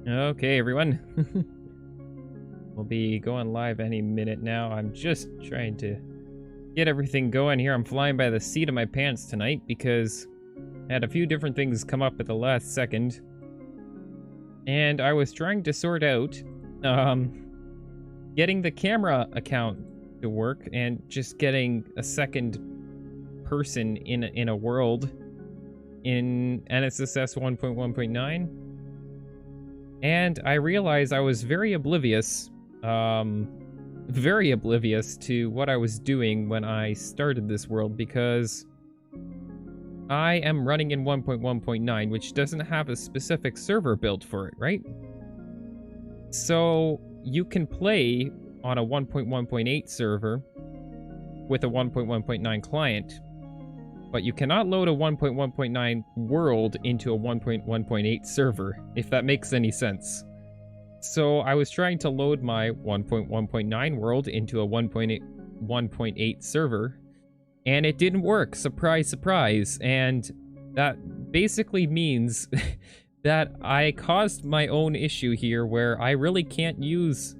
Okay, everyone. We'll be going live any minute now. I'm just trying to get everything going here. I'm flying by the seat of my pants tonight because I had a few different things come up at the last second. And I was trying to sort out getting the camera account to work and just getting a second person in a world in NSSS 1.1.9. And I realized I was very oblivious to what I was doing when I started this world, because I am running in 1.1.9, which doesn't have a specific server built for it, right? So you can play on a 1.1.8 server with a 1.1.9 client, but you cannot load a 1.1.9 world into a 1.1.8 server, if that makes any sense. So I was trying to load my 1.1.9 world into a 1.8 server, and it didn't work. Surprise, surprise. And that basically means that I caused my own issue here where I really can't use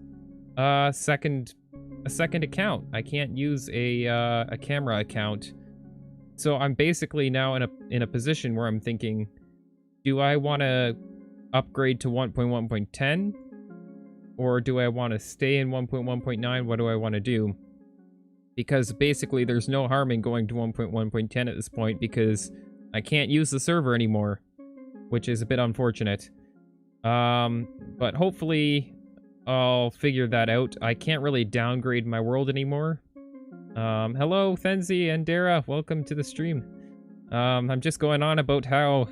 a second account. I can't use a camera account. So I'm basically now in a position where I'm thinking, do I want to upgrade to 1.1.10 or do I want to stay in 1.1.9? What do I want to do? Because basically there's no harm in going to 1.1.10 at this point because I can't use the server anymore, which is a bit unfortunate. But hopefully I'll figure that out. I can't really downgrade my world anymore. Hello, Thenzi and Dara. Welcome to the stream. I'm just going on about how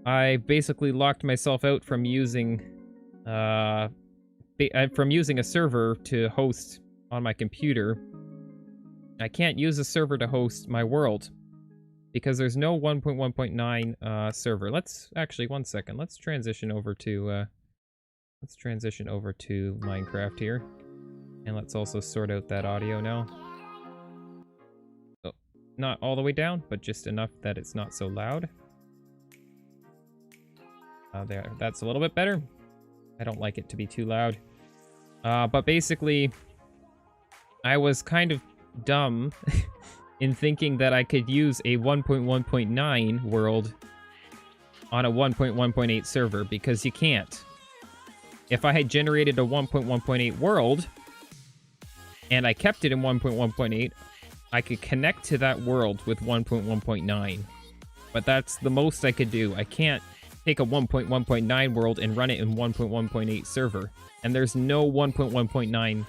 I basically locked myself out from using a server to host on my computer. I can't use a server to host my world because there's no 1.1.9 server. Let's actually 1 second. Let's transition over to Minecraft here, and let's also sort out that audio now. Oh, not all the way down, but just enough that it's not so loud. There, that's a little bit better. I don't like it to be too loud. But basically, I was kind of dumb in thinking that I could use a 1.1.9 world on a 1.1.8 server, because you can't. If I had generated a 1.1.8 world and I kept it in 1.1.8, I could connect to that world with 1.1.9. But that's the most I could do. I can't take a 1.1.9 world and run it in 1.1.8 server. And there's no 1.1.9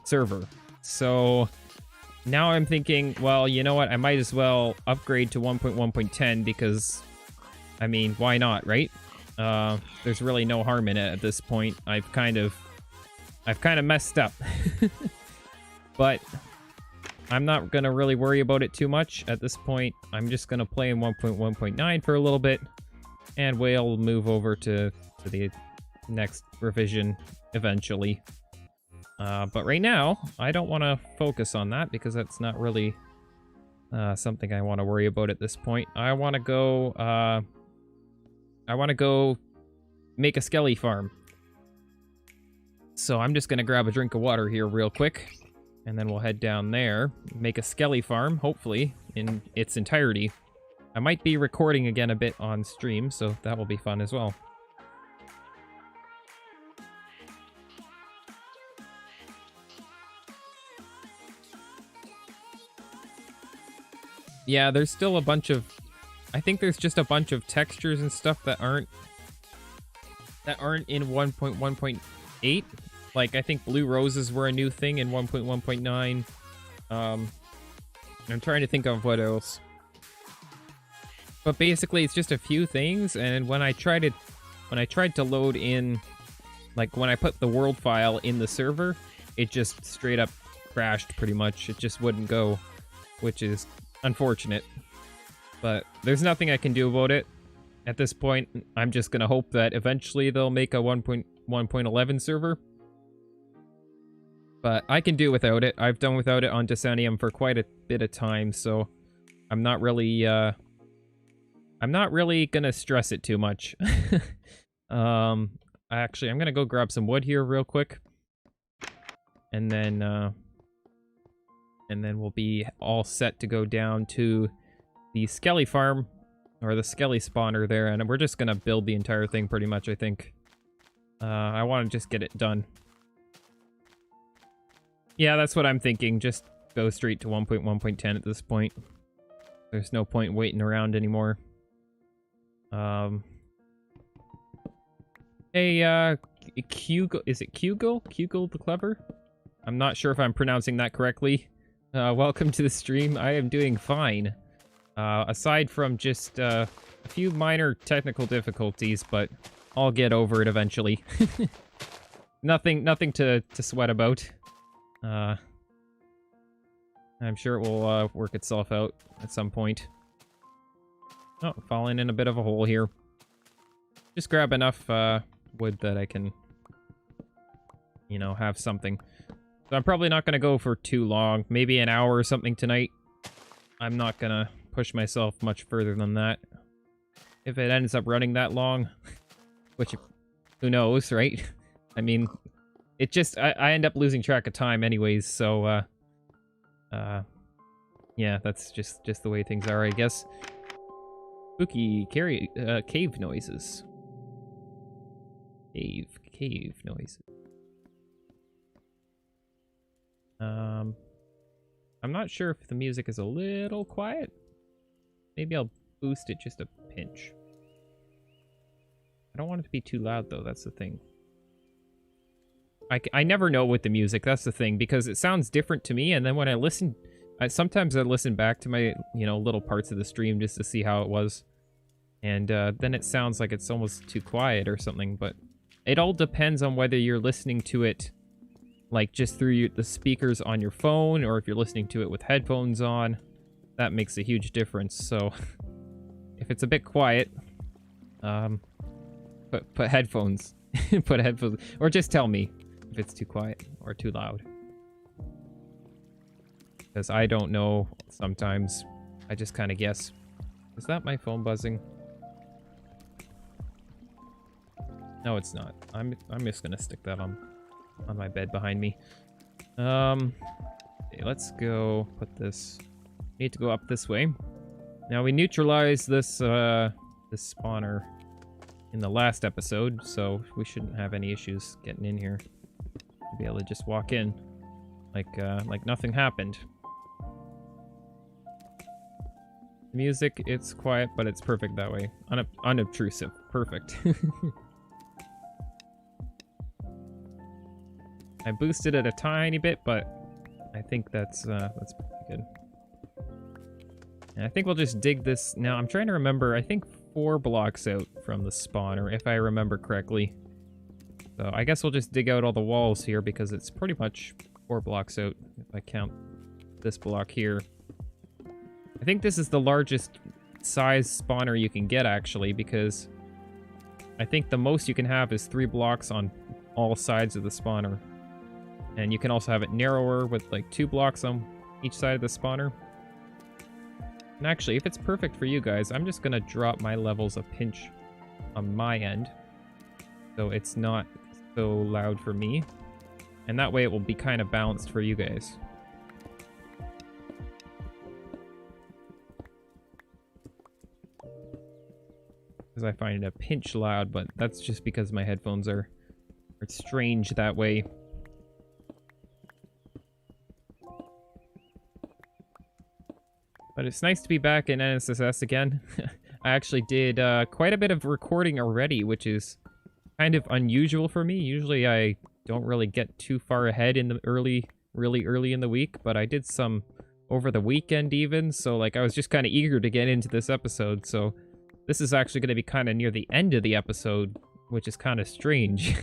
server. So now I'm thinking, well, you know what? I might as well upgrade to 1.1.10 because, I mean, why not, right? There's really no harm in it at this point. I've kind of messed up. But I'm not gonna really worry about it too much at this point. I'm just gonna play in 1.1.9 for a little bit, and we'll move over to the next revision eventually. But right now, I don't want to focus on that because that's not really something I want to worry about at this point. I want to go make a skelly farm. So I'm just gonna grab a drink of water here real quick, and then we'll head down there, make a skelly farm, hopefully, in its entirety. I might be recording again a bit on stream, so that will be fun as well. Yeah, there's still a bunch of... I think there's just a bunch of textures and stuff that aren't in 1.1.8. Like, I think blue roses were a new thing in 1.1.9. I'm trying to think of what else. But basically, it's just a few things, and when I tried to load in, like when I put the world file in the server, it just straight up crashed pretty much. It just wouldn't go, which is unfortunate. But there's nothing I can do about it. At this point, I'm just gonna hope that eventually they'll make a 1.1.11 server. But I can do without it. I've done without it on Decennium for quite a bit of time, so I'm not really gonna stress it too much. Actually, I'm gonna go grab some wood here real quick, and then we'll be all set to go down to the Skelly farm, or the Skelly spawner there, and we're just gonna build the entire thing pretty much, I think. I want to just get it done. Yeah, that's what I'm thinking. Just go straight to 1.1.10 at this point. There's no point waiting around anymore. Hey, Kugo, is it Kugo? Kugo the Clever? I'm not sure if I'm pronouncing that correctly. Welcome to the stream. I am doing fine. Aside from just a few minor technical difficulties, but I'll get over it eventually. Nothing to sweat about. I'm sure it will work itself out at some point. Oh, falling in a bit of a hole here. Just grab enough wood that I can, you know, have something. So I'm probably not going to go for too long. Maybe an hour or something tonight. I'm not going to push myself much further than that. if it ends up running that long, which who knows, right? I mean, it just I end up losing track of time anyways, so yeah, that's just the way things are, I guess. Spooky cave noises. Cave noises. I'm not sure if the music is a little quiet. Maybe I'll boost it just a pinch. I don't want it to be too loud, though. That's the thing. I never know with the music. That's the thing, because it sounds different to me. And then when I listen, sometimes I listen back to my, little parts of the stream just to see how it was. And then it sounds like it's almost too quiet or something. But it all depends on whether you're listening to it like just through the speakers on your phone, or if you're listening to it with headphones on. That makes a huge difference. So if it's a bit quiet, put headphones. Put headphones, or just tell me if it's too quiet or too loud. Because I don't know sometimes. I just kind of guess. Is that my phone buzzing? No, it's not. I'm just gonna stick that on my bed behind me. Okay, let's go put this. Need to go up this way. Now we neutralized this this spawner in the last episode, so we shouldn't have any issues getting in here. We'll be able to just walk in like nothing happened. The music, it's quiet, but it's perfect that way. Unobtrusive. Perfect. I boosted it a tiny bit, but I think that's pretty good. And I think we'll just dig this. Now, I'm trying to remember, I think 4 blocks out from the spawner, if I remember correctly. So I guess we'll just dig out all the walls here, because it's pretty much 4 blocks out, if I count this block here. I think this is the largest size spawner you can get, actually, because I think the most you can have is 3 blocks on all sides of the spawner. And you can also have it narrower with like 2 blocks on each side of the spawner. And actually, if it's perfect for you guys, I'm just gonna drop my levels a pinch on my end, so it's not so loud for me. And that way it will be kind of balanced for you guys. Because I find it a pinch loud, but that's just because my headphones are strange that way. But it's nice to be back in NSSS again. I actually did quite a bit of recording already, which is kind of unusual for me. Usually I don't really get too far ahead in the really early in the week, but I did some over the weekend even, so like I was just kind of eager to get into this episode. So this is actually going to be kind of near the end of the episode, which is kind of strange.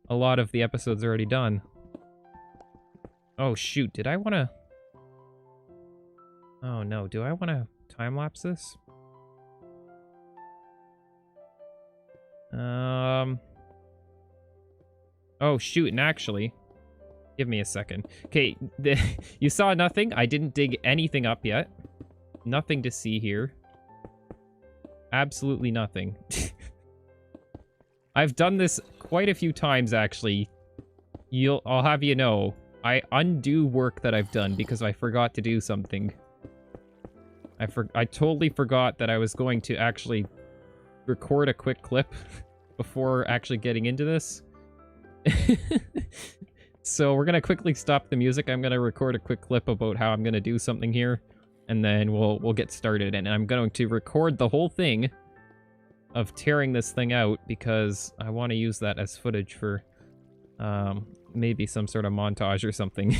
A lot of the episode's already done. Oh shoot, did I want to... Oh no, do I want to time-lapse this? Oh shoot, and actually... Give me a second. Okay, you saw nothing? I didn't dig anything up yet. Nothing to see here. Absolutely nothing. I've done this quite a few times, actually. I'll have you know, I undo work that I've done because I forgot to do something. I totally forgot that I was going to actually record a quick clip before actually getting into this. So we're going to quickly stop the music. I'm going to record a quick clip about how I'm going to do something here, and then we'll get started. And I'm going to record the whole thing of tearing this thing out, because I want to use that as footage for maybe some sort of montage or something.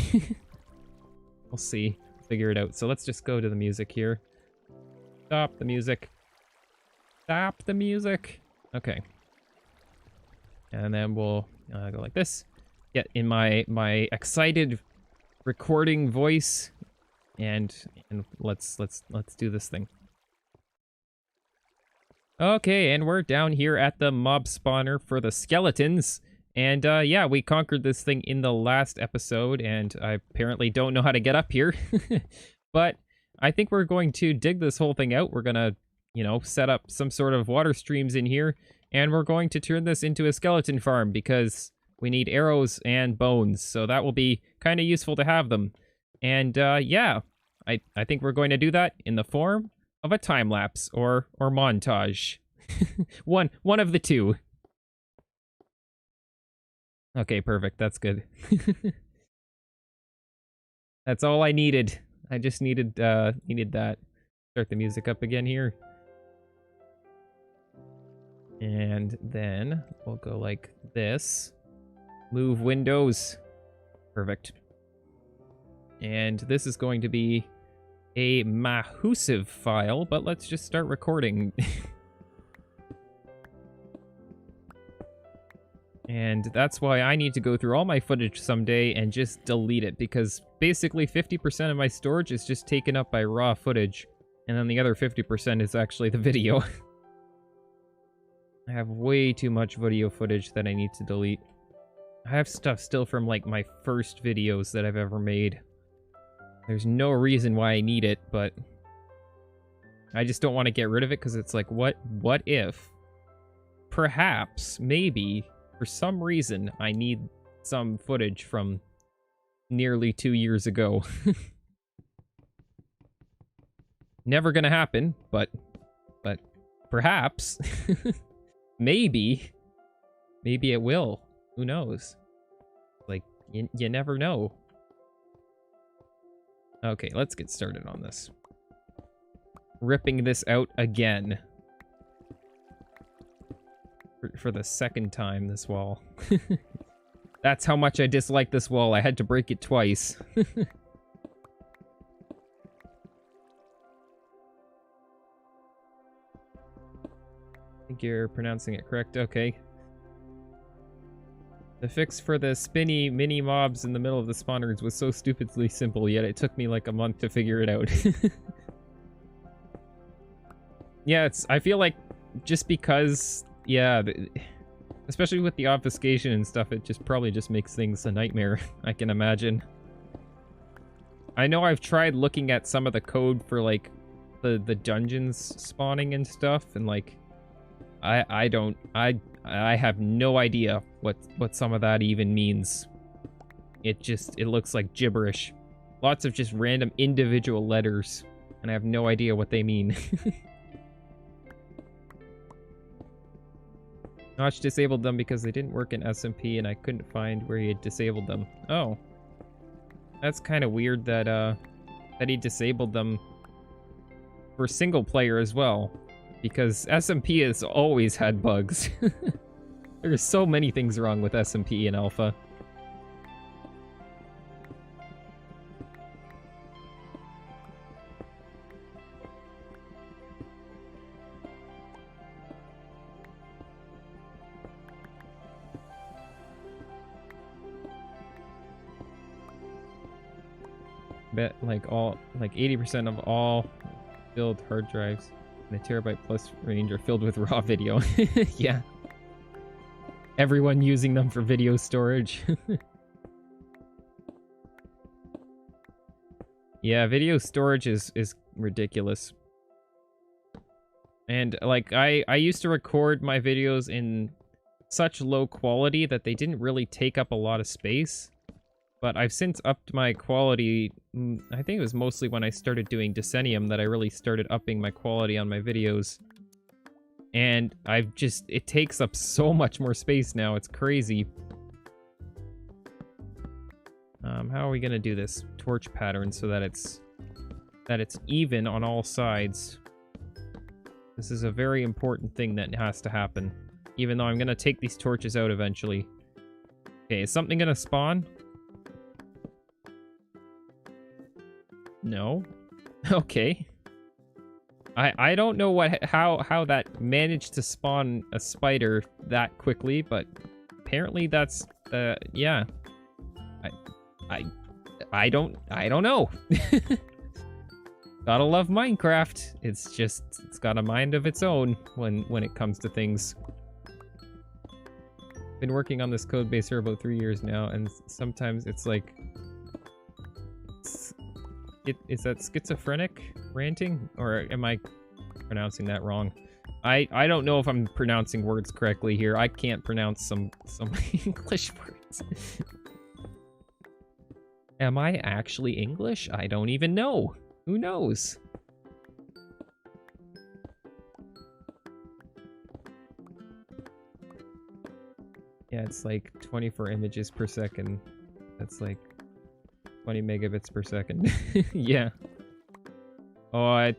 We'll see. Figure it out. So let's just go to the music here. Stop the music. Stop the music. Okay. And then we'll go like this. Get in my excited recording voice, and let's do this thing. Okay, and we're down here at the mob spawner for the skeletons. And yeah, we conquered this thing in the last episode, and I apparently don't know how to get up here. But I think we're going to dig this whole thing out. We're gonna, you know, set up some sort of water streams in here, and we're going to turn this into a skeleton farm because we need arrows and bones, so that will be kind of useful to have them. And yeah, I think we're going to do that in the form of a time lapse or montage. one of the two. Okay, perfect. That's good. That's all I needed. I just needed that. Start the music up again here. And then we'll go like this. Move windows. Perfect. And this is going to be a Mahusive file, but let's just start recording. And that's why I need to go through all my footage someday and just delete it, because basically 50% of my storage is just taken up by raw footage, and then the other 50% is actually the video. I have way too much video footage that I need to delete. I have stuff still from like my first videos that I've ever made. There's no reason why I need it, but I just don't want to get rid of it because it's like, what if, perhaps, maybe, for some reason, I need some footage from nearly 2 years ago. Never gonna happen, but perhaps. Maybe it will. Who knows? Like, you never know. Okay, let's get started on this. Ripping this out again. For the second time, this wall. That's how much I dislike this wall. I had to break it twice. I think you're pronouncing it correct. Okay. The fix for the spinny mini mobs in the middle of the spawners was so stupidly simple, yet it took me like a month to figure it out. Yeah, I feel like just because, yeah, especially with the obfuscation and stuff, it probably just makes things a nightmare, I can imagine. I know I've tried looking at some of the code for like the dungeons spawning and stuff, and like I have no idea what some of that even means. It looks like gibberish. Lots of just random individual letters, and I have no idea what they mean. Notch disabled them because they didn't work in SMP, and I couldn't find where he had disabled them. Oh. That's kind of weird that he disabled them for single player as well, because SMP has always had bugs. There's so many things wrong with SMP in alpha. Bet like 80% of all filled hard drives in a terabyte plus range are filled with raw video. Yeah. Everyone using them for video storage. Yeah, video storage is ridiculous. And like I used to record my videos in such low quality that they didn't really take up a lot of space. But I've since upped my quality. I think it was mostly when I started doing Decennium that I really started upping my quality on my videos. And it takes up so much more space now, it's crazy. How are we gonna do this torch pattern so that it's even on all sides? This is a very important thing that has to happen, even though I'm gonna take these torches out eventually. Okay, is something gonna spawn? No. Okay. I don't know how that managed to spawn a spider that quickly, but apparently that's yeah. I don't know. Gotta love Minecraft. It's got a mind of its own when it comes to things. Been working on this code base for about 3 years now, and sometimes it's like, is that schizophrenic ranting, or am I pronouncing that wrong. I don't know if I'm pronouncing words correctly here. I can't pronounce some English words. Am I actually English? I don't even know. Who knows? Yeah, it's like 24 images per second. That's like 20 megabits per second. Yeah. Oh, I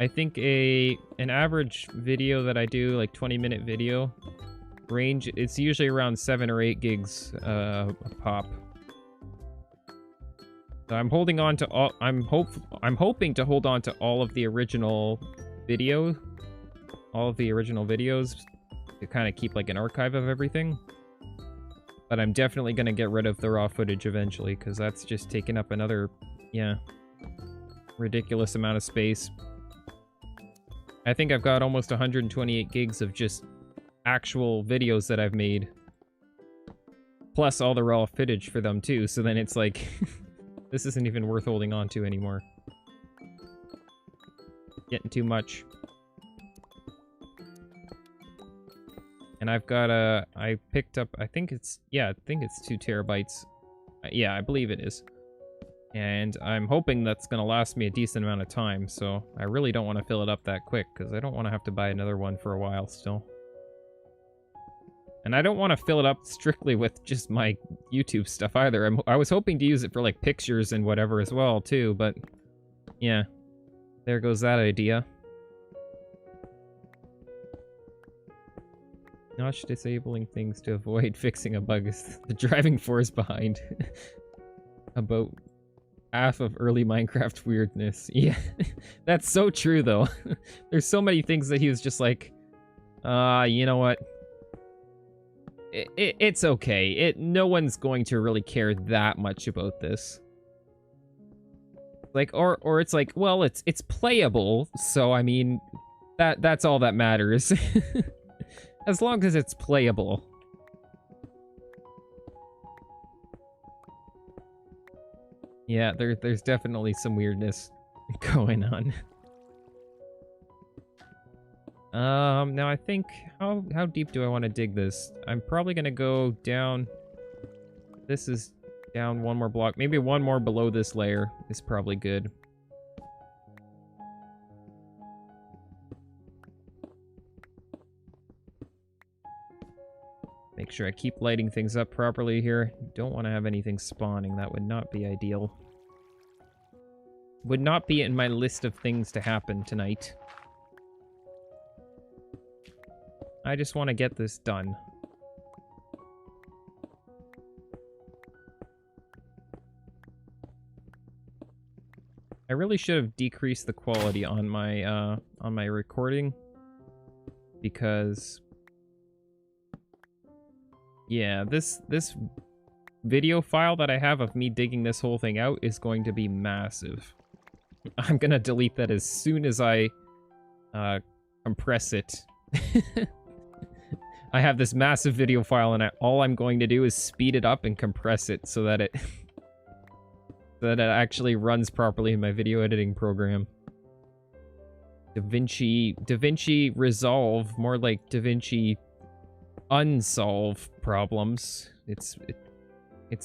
think an average video that I do, like 20-minute video, range, it's usually around 7 or 8 gigs a pop. So I'm holding on to all, I'm hoping to hold on to all of the original videos to kind of keep like an archive of everything. But I'm definitely going to get rid of the raw footage eventually, because that's just taking up another, yeah, ridiculous amount of space. I think I've got almost 128 gigs of just actual videos that I've made. Plus all the raw footage for them too, so then it's like, this isn't even worth holding on to anymore. Getting too much. And I've got I picked up, I think it's 2 terabytes. Yeah, I believe it is. And I'm hoping that's going to last me a decent amount of time, so I really don't want to fill it up that quick, because I don't want to have to buy another one for a while still. And I don't want to fill it up strictly with just my YouTube stuff either. I was hoping to use it for, like, pictures and whatever as well, too, but yeah. There goes that idea. Notch disabling things to avoid fixing a bug is the driving force behind. About half of early Minecraft weirdness. Yeah, that's so true, though. There's so many things that he was just like, you know what? It's okay. No one's going to really care that much about this. Like, or it's like, well, it's playable, so I mean, that's all that matters. As long as it's playable. Yeah, there's definitely some weirdness going on. Now I think, how deep do I want to dig this? I'm probably gonna go down. This is down one more block. Maybe one more below this layer is probably good. Make sure I keep lighting things up properly here. Don't want to have anything spawning. That would not be ideal. Would not be in my list of things to happen tonight. I just want to get this done. I really should have decreased the quality on my recording, because yeah, this video file that I have of me digging this whole thing out is going to be massive. I'm gonna delete that as soon as I compress it. I have this massive video file, and all I'm going to do is speed it up and compress it so that it actually runs properly in my video editing program. DaVinci Resolve, more like DaVinci Unsolve problems. It's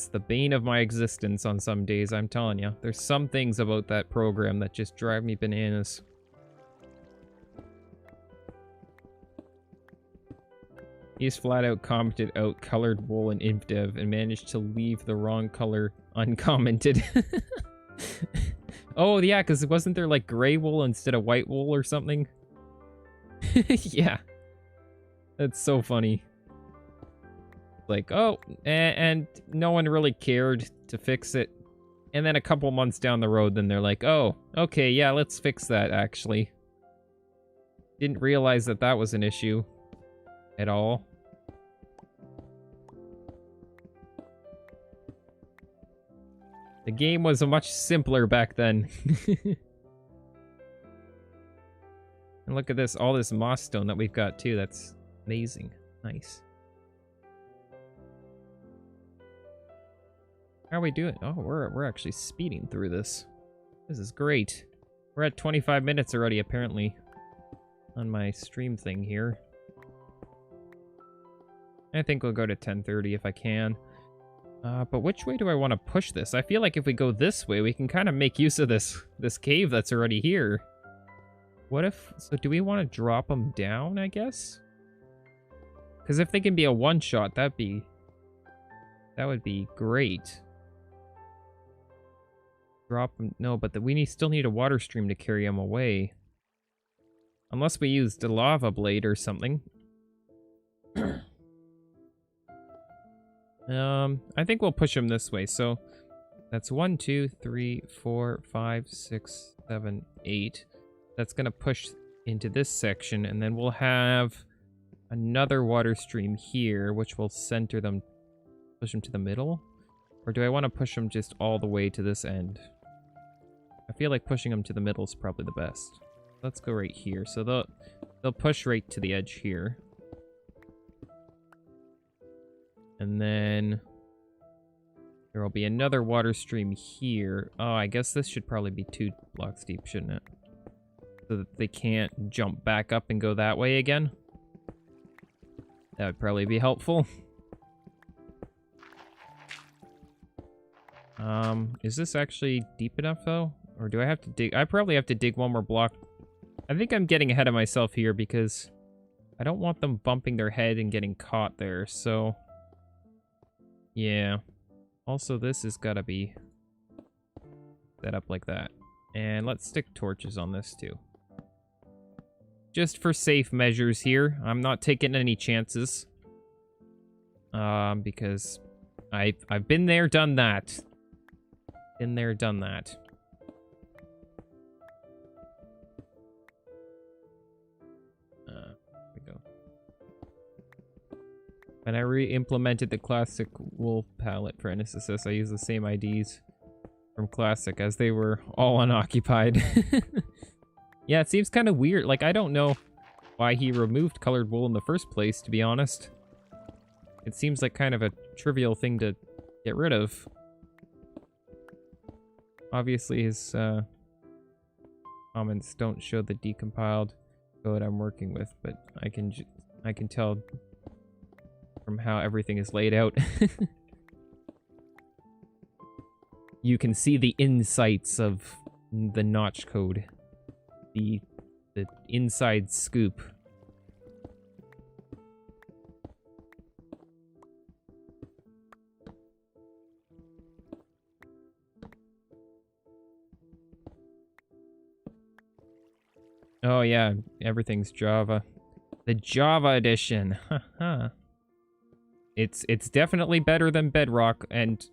the bane of my existence on some days, I'm telling you. There's some things about that program that just drive me bananas. He's flat out commented out colored wool in InfDev and managed to leave the wrong color uncommented. Oh, yeah, because wasn't there like gray wool instead of white wool or something? Yeah. That's so funny. Like, oh, and no one really cared to fix it. And then a couple months down the road, then they're like, oh, okay, yeah, let's fix that, actually. Didn't realize that that was an issue at all. The game was much simpler back then. And look at this, all this moss stone that we've got too. That's amazing. Nice. How are we doing? Oh, we're actually speeding through this. This is great. We're at 25 minutes already, apparently, on my stream thing here. I think we'll go to 10:30 if I can. But which way do I want to push this? I feel like if we go this way, we can kind of make use of this cave that's already here. What if... So do we want to drop them down, I guess? Because if they can be a one-shot, that would be great. Drop them... No, but we still need a water stream to carry them away. Unless we used a lava blade or something. I think we'll push them this way. So that's 1, 2, 3, 4, 5, 6, 7, 8. That's going to push into this section. And then we'll have another water stream here, which will center them, push them to the middle. Or do I want to push them just all the way to this end? I feel like pushing them to the middle is probably the best. Let's go right here. So they'll push right to the edge here. And then there will be another water stream here. Oh, I guess this should probably be 2 blocks deep, shouldn't it? So that they can't jump back up and go that way again. That would probably be helpful. Is this actually deep enough, though? Or do I have to dig? I probably have to dig one more block. I think I'm getting ahead of myself here because I don't want them bumping their head and getting caught there, so... Yeah. Also, this has got to be set up like that. And let's stick torches on this, too. Just for safe measures here. I'm not taking any chances. Because I've been there, done that. Been there, done that. When I re-implemented the classic wool palette for NSSS, I used the same IDs from classic as they were all unoccupied. Yeah, it seems kind of weird. Like, I don't know why he removed colored wool in the first place, to be honest. It seems like kind of a trivial thing to get rid of. Obviously, his comments don't show the decompiled code I'm working with, but I can tell from how everything is laid out. You can see the insights of the notch code. The inside scoop. Oh yeah, everything's Java. The Java edition. Haha. It's definitely better than Bedrock, and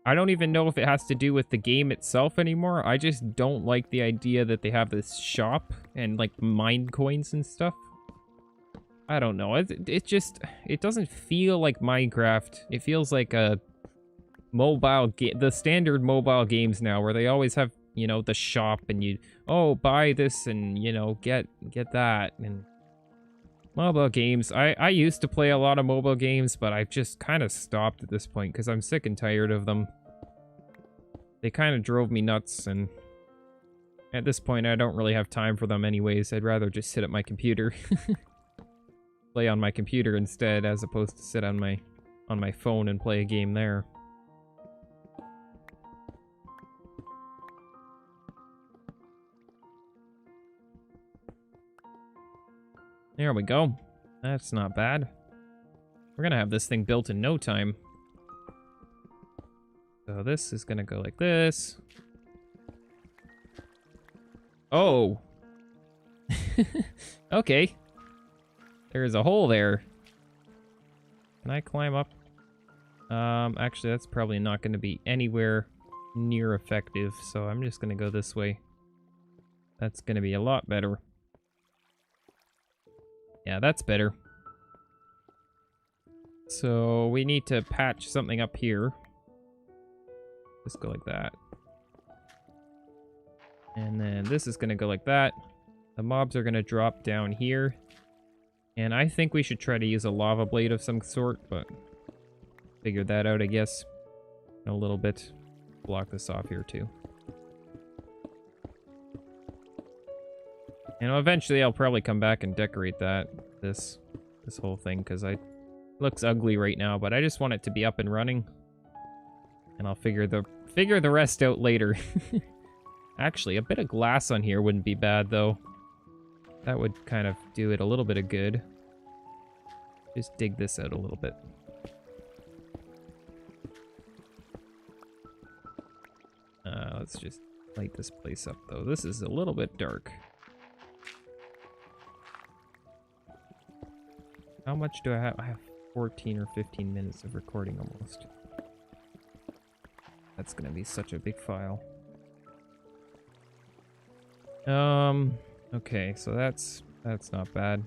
I don't even know if it has to do with the game itself anymore. I just don't like the idea that they have this shop and, like, mine coins and stuff. I don't know. It doesn't feel like Minecraft. It feels like a mobile game, the standard mobile games now, where they always have, you know, the shop and oh, buy this and, you know, get that. And mobile games. I used to play a lot of mobile games, but I've just kind of stopped at this point because I'm sick and tired of them. They kind of drove me nuts, and at this point I don't really have time for them anyways. I'd rather just sit at my computer. Play on my computer instead, as opposed to sit on my phone and play a game there. There we go. That's not bad. We're gonna have this thing built in no time. So this is gonna go like this. Oh! Okay. There's a hole there. Can I climb up? Actually, that's probably not gonna be anywhere near effective, so I'm just gonna go this way. That's gonna be a lot better. Yeah, that's better. So we need to patch something up here. Just go like that. And then this is going to go like that. The mobs are going to drop down here. And I think we should try to use a lava blade of some sort, but figure that out, I guess, in a little bit. Block this off here too. You know, eventually I'll probably come back and decorate this whole thing, because it looks ugly right now, but I just want it to be up and running. And I'll figure the rest out later. Actually, a bit of glass on here wouldn't be bad, though. That would kind of do it a little bit of good. Just dig this out a little bit. Let's just light this place up, though. This is a little bit dark. How much do I have? I have 14 or 15 minutes of recording almost. That's gonna be such a big file. Okay, so that's not bad.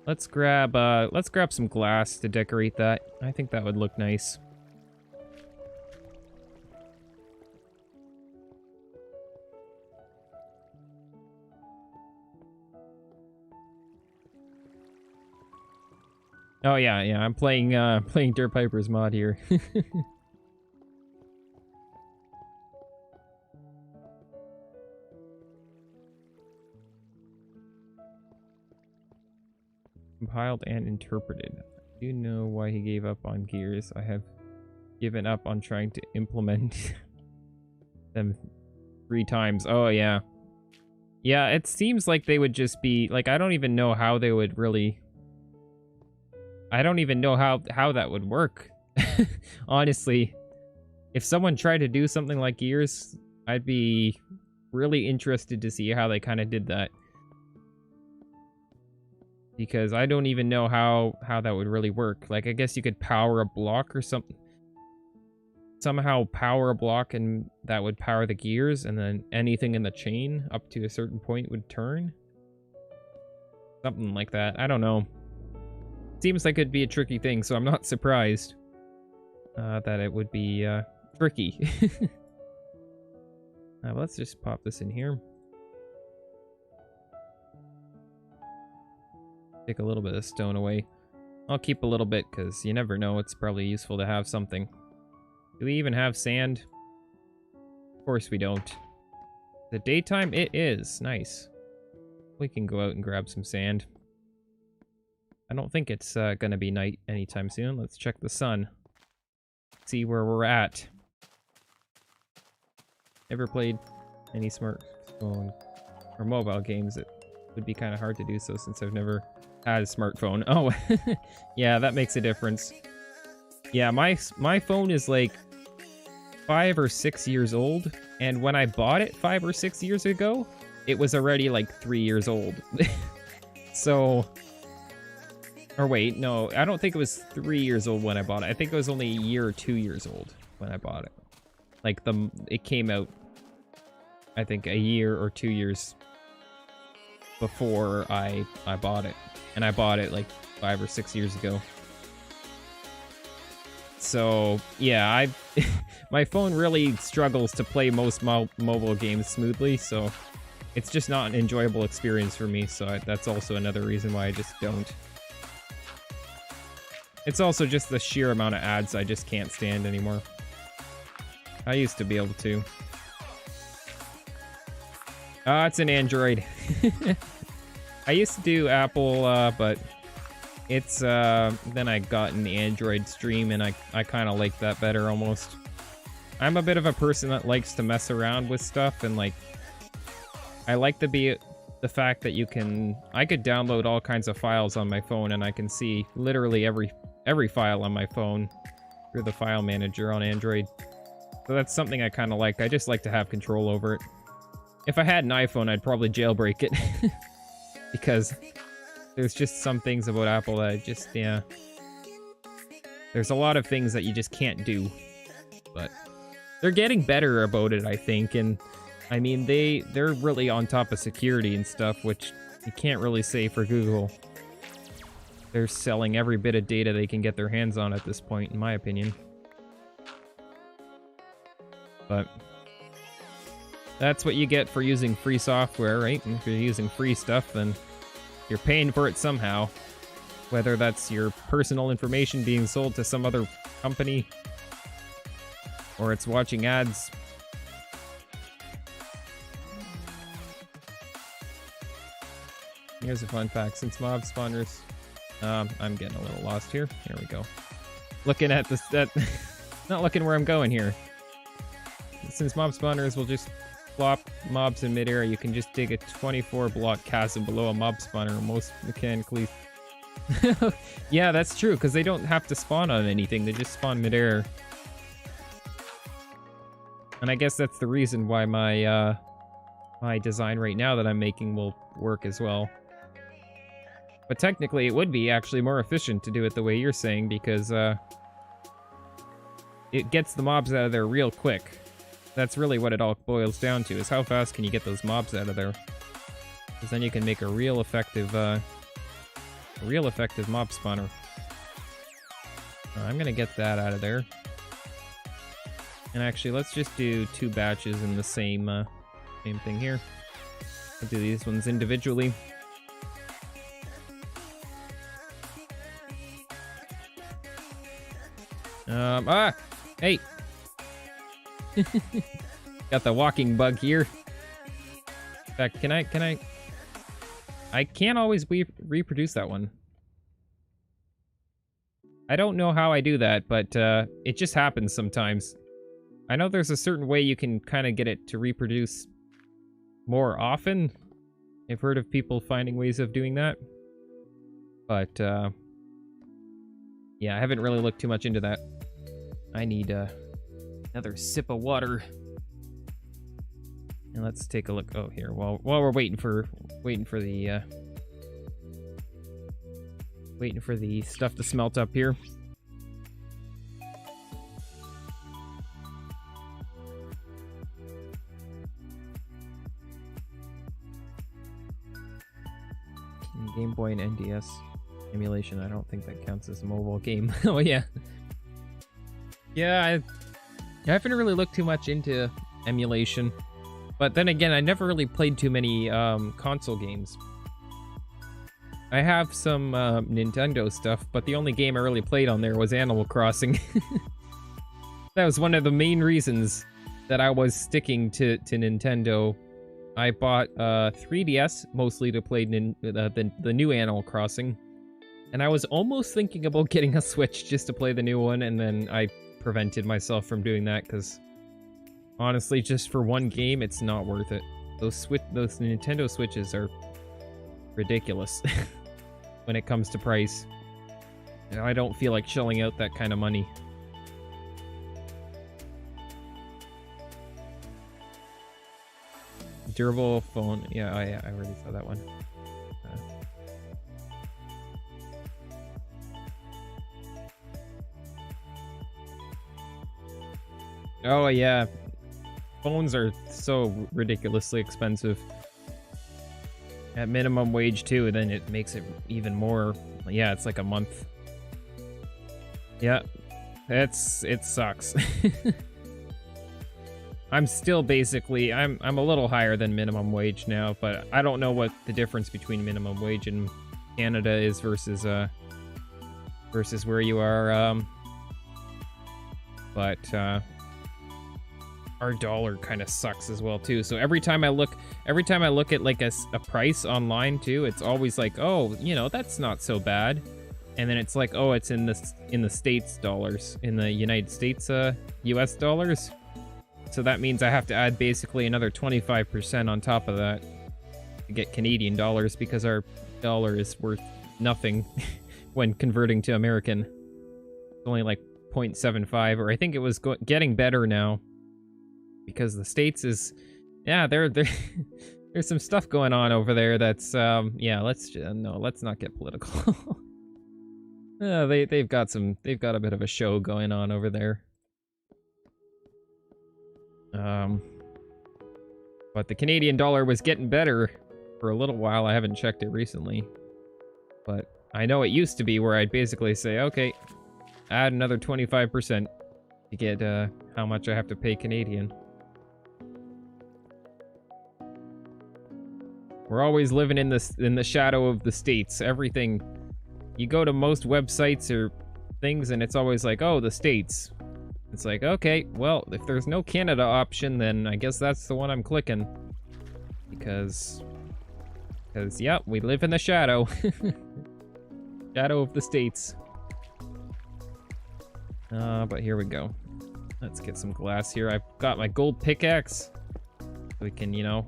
Let's grab some glass to decorate that. I think that would look nice. Oh yeah, I'm playing Dirt Piper's mod here. Compiled and interpreted. I do know why he gave up on Gears. I have given up on trying to implement them 3 times. Oh yeah. Yeah, it seems like they would just be like, I don't even know how they would really, I don't even know how that would work. Honestly, if someone tried to do something like Gears, I'd be really interested to see how they kind of did that. Because I don't even know how that would really work. Like, I guess you could power a block or something. Somehow power a block and that would power the gears, and then anything in the chain up to a certain point would turn. Something like that. I don't know. Seems like it'd be a tricky thing, so I'm not surprised that it would be tricky. Let's just pop this in here. Take a little bit of stone away. I'll keep a little bit because you never know. It's probably useful to have something. Do we even have sand? Of course we don't. The daytime? It is. Nice. We can go out and grab some sand. I don't think it's gonna be night anytime soon. Let's check the sun. See where we're at. Never played any smartphone or mobile games. It would be kind of hard to do so since I've never had a smartphone. Oh, yeah, that makes a difference. Yeah, my phone is like 5 or 6 years old, and when I bought it 5 or 6 years ago, it was already like 3 years old. So, or wait, no, I don't think it was 3 years old when I bought it. I think it was only a year or 2 years old when I bought it. Like it came out, I think, a year or 2 years before I bought it. And I bought it like 5 or 6 years ago. So, yeah, my phone really struggles to play most mobile games smoothly, so it's just not an enjoyable experience for me, so that's also another reason why I just don't. It's also just the sheer amount of ads I just can't stand anymore. I used to be able to. It's an Android. I used to do Apple, but it's, then I got an Android stream, and I kind of like that better, almost. I'm a bit of a person that likes to mess around with stuff, and, like, I like the fact that I could download all kinds of files on my phone, and I can see literally every file on my phone through the file manager on Android. So that's something I kind of like. I just like to have control over it. If I had an iPhone, I'd probably jailbreak it. Because there's just some things about Apple that I just, yeah. There's a lot of things that you just can't do. But they're getting better about it, I think. And, I mean, they're really on top of security and stuff, which you can't really say for Google. They're selling every bit of data they can get their hands on at this point, in my opinion. But that's what you get for using free software, right? And if you're using free stuff, then you're paying for it somehow. Whether that's your personal information being sold to some other company, or it's watching ads. Here's a fun fact. Since mob spawners... I'm getting a little lost here. Here we go. Looking at this... not looking where I'm going here. Since mob spawners will just flop mobs in midair, you can just dig a 24-block chasm below a mob spawner most mechanically. Yeah, that's true, because they don't have to spawn on anything. They just spawn midair. And I guess that's the reason why my my design right now that I'm making will work as well. But technically, it would be actually more efficient to do it the way you're saying, because it gets the mobs out of there real quick. That's really what it all boils down to, is how fast can you get those mobs out of there. Because then you can make a real effective mob spawner. I'm gonna get that out of there. And actually, let's just do 2 batches in the same thing here. I'll do these ones individually. Hey! Got the walking bug here. In fact, can I... I can't always reproduce that one. I don't know how I do that, but it just happens sometimes. I know there's a certain way you can kind of get it to reproduce more often. I've heard of people finding ways of doing that. But, yeah, I haven't really looked too much into that. I need another sip of water. And let's take a look. Oh, here. While we're waiting for the stuff to smelt up here. Game Boy and NDS emulation. I don't think that counts as a mobile game. Oh yeah. Yeah, I haven't really looked too much into emulation. But then again, I never really played too many console games. I have some Nintendo stuff, but the only game I really played on there was Animal Crossing. That was one of the main reasons that I was sticking to Nintendo. I bought 3DS mostly to play the new Animal Crossing. And I was almost thinking about getting a Switch just to play the new one, and then I prevented myself from doing that because honestly, just for one game, it's not worth it. Those Nintendo Switches are ridiculous when it comes to price. And I don't feel like shelling out that kind of money. Durable phone. Yeah, I already saw that one. Oh yeah, phones are so ridiculously expensive. At minimum wage too, then it makes it even more. Yeah, it's like a month. Yeah, it sucks. I'm still basically, I'm a little higher than minimum wage now, but I don't know what the difference between minimum wage in Canada is versus where you are. But our dollar kind of sucks as well too. So every time I look at like a price online too, it's always like, oh, you know, that's not so bad. And then it's like, oh, it's in the States dollars, in the United States US dollars. So that means I have to add basically another 25% on top of that to get Canadian dollars, because our dollar is worth nothing when converting to American. It's only like 0.75, or I think it was getting better now. Because the States is, yeah, there's some stuff going on over there that's, yeah, let's not get political. They've got a bit of a show going on over there. But the Canadian dollar was getting better for a little while. I haven't checked it recently, but I know it used to be where I'd basically say, okay, add another 25% to get how much I have to pay Canadian. We're always living in the shadow of the States. Everything, you go to most websites or things and it's always like, oh, the States. It's like, okay, well, if there's no Canada option, then I guess that's the one I'm clicking. Because Because, yeah, we live in the shadow. Shadow of the states. But here we go. Let's get some glass here. I've got my gold pickaxe. We can, you know,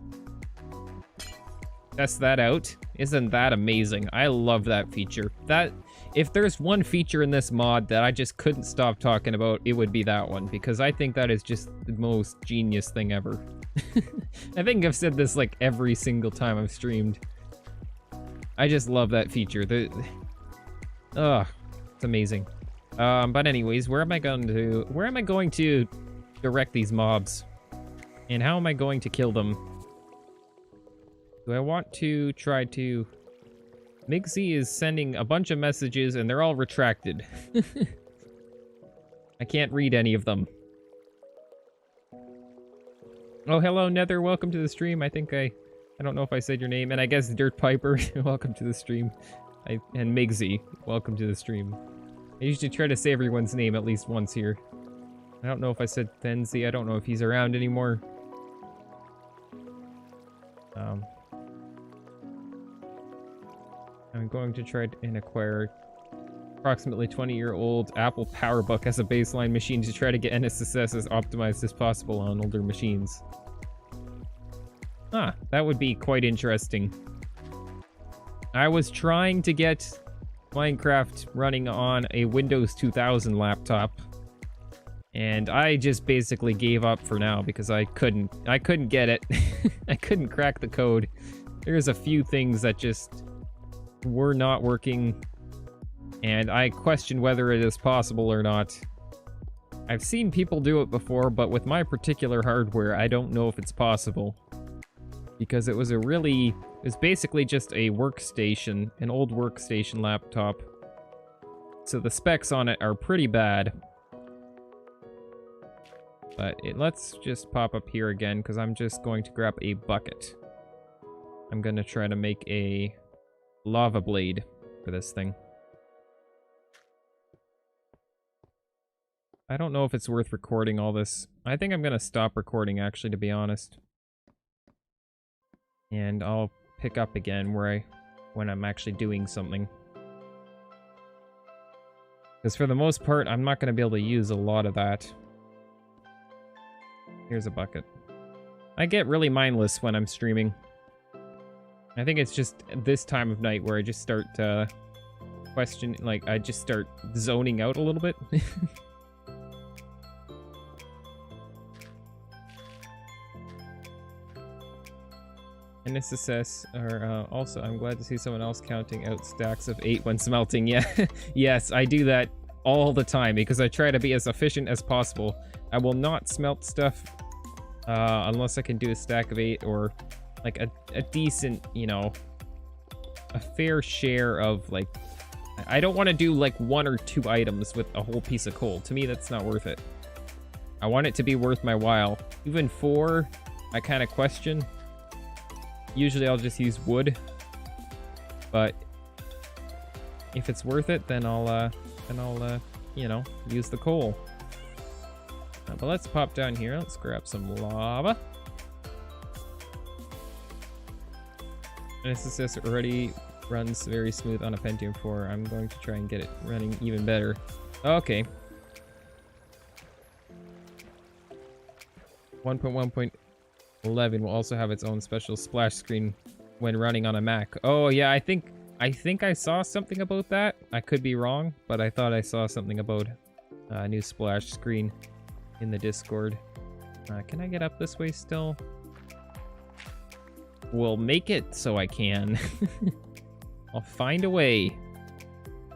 test that out. Isn't that amazing? I love that feature. That, if there's one feature in this mod that I just couldn't stop talking about, it would be that one, because I think that is just the most genius thing ever. I think I've said this like every single time I've streamed. I just love that feature. It's amazing. But anyways, where am I going to direct these mobs? And how am I going to kill them? Do I want to try to... Migsy is sending a bunch of messages and they're all retracted. I can't read any of them. Oh, hello, Nether. Welcome to the stream. I don't know if I said your name. And I guess Dirt Piper, welcome to the stream. And Migsy, welcome to the stream. I usually try to say everyone's name at least once here. I don't know if I said Thenzi. I don't know if he's around anymore. I'm going to try and acquire approximately 20-year-old Apple PowerBook as a baseline machine to try to get NSSS as optimized as possible on older machines. Ah, that would be quite interesting. I was trying to get Minecraft running on a Windows 2000 laptop, and I just basically gave up for now because I couldn't get it. I couldn't crack the code. There's a few things that just were not working, and I question whether it is possible or not. I've seen people do it before, but with my particular hardware, I don't know if it's possible. Because it was basically just a workstation, an old workstation laptop. So the specs on it are pretty bad. But let's just pop up here again, because I'm just going to grab a bucket. I'm going to try to make a lava blade for this thing. I don't know if it's worth recording all this. I think I'm going to stop recording, actually, to be honest. And I'll pick up again when I'm actually doing something. Because for the most part, I'm not going to be able to use a lot of that. Here's a bucket. I get really mindless when I'm streaming. I think it's just this time of night where I just start I just start zoning out a little bit. NSSS are also, I'm glad to see someone else counting out stacks of 8 when smelting. Yeah, yes, I do that all the time because I try to be as efficient as possible. I will not smelt stuff unless I can do a stack of 8 or like a decent, you know, a fair share of like, I don't want to do like 1 or 2 items with a whole piece of coal. To me, that's not worth it. I want it to be worth my while. Even 4, I kind of question. Usually I'll just use wood, but if it's worth it, then I'll you know, use the coal. But let's pop down here. Let's grab some lava. NSSS already runs very smooth on a Pentium 4. I'm going to try and get it running even better. Okay. 1.1.11 will also have its own special splash screen when running on a Mac. Oh yeah, I think I saw something about that. I could be wrong, but I thought I saw something about a new splash screen in the Discord. Can I get up this way still? We'll make it so I can. I'll find a way.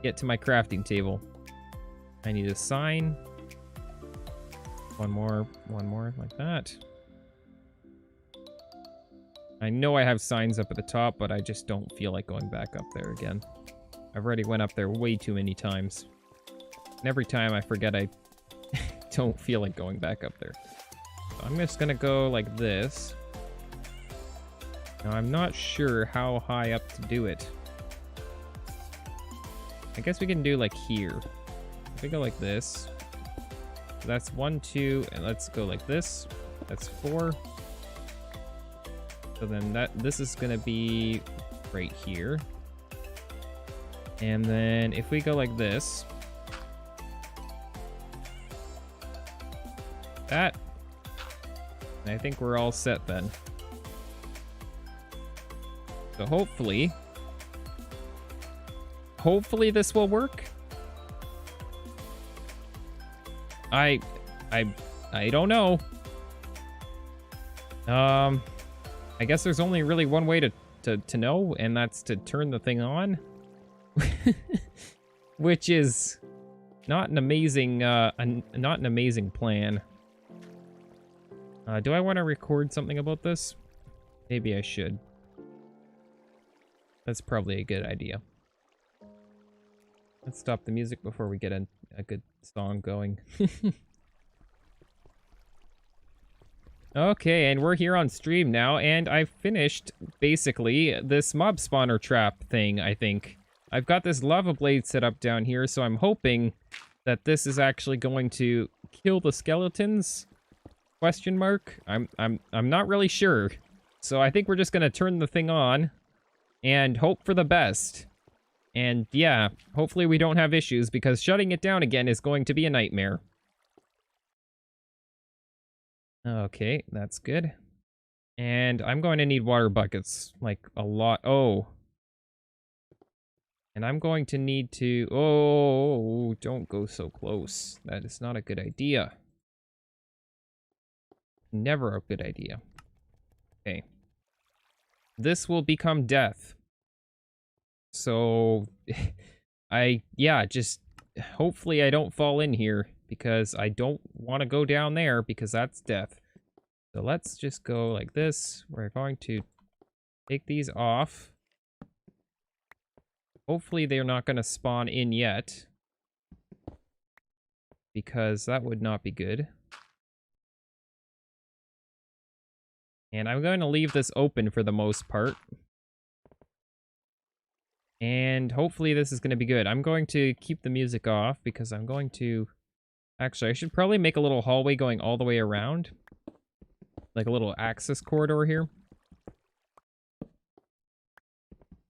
Get to my crafting table. I need a sign. One more like that. I know I have signs up at the top, but I just don't feel like going back up there again. I've already went up there way too many times. And every time I forget I don't feel like going back up there. So I'm just gonna go like this. Now I'm not sure how high up to do it. I guess we can do like here. If we go like this. So that's 1, 2, and let's go like this. That's 4. So then this is gonna be right here. And then if we go like this, that, I think we're all set then. So hopefully this will work. I don't know. I guess there's only really one way to know, and that's to turn the thing on. Which is not an amazing plan. Do I want to record something about this? Maybe I should. That's probably a good idea. Let's stop the music before we get a good song going. Okay, and we're here on stream now, and I've finished, basically, this mob spawner trap thing, I think. I've got this lava blade set up down here, so I'm hoping that this is actually going to kill the skeletons? Question mark? I'm not really sure. So I think we're just gonna turn the thing on and hope for the best. And yeah, hopefully we don't have issues, because shutting it down again is going to be a nightmare. Okay, that's good. And I'm going to need water buckets, like a lot. Oh. And I'm going to need to... Oh, don't go so close. That is not a good idea. Never a good idea. Okay. This will become death. So, just hopefully I don't fall in here, because I don't want to go down there, because that's death. So let's just go like this. We're going to take these off. Hopefully they're not going to spawn in yet, because that would not be good. And I'm going to leave this open for the most part. And hopefully this is going to be good. I'm going to keep the music off, because I'm going to... Actually, I should probably make a little hallway going all the way around. Like a little access corridor here.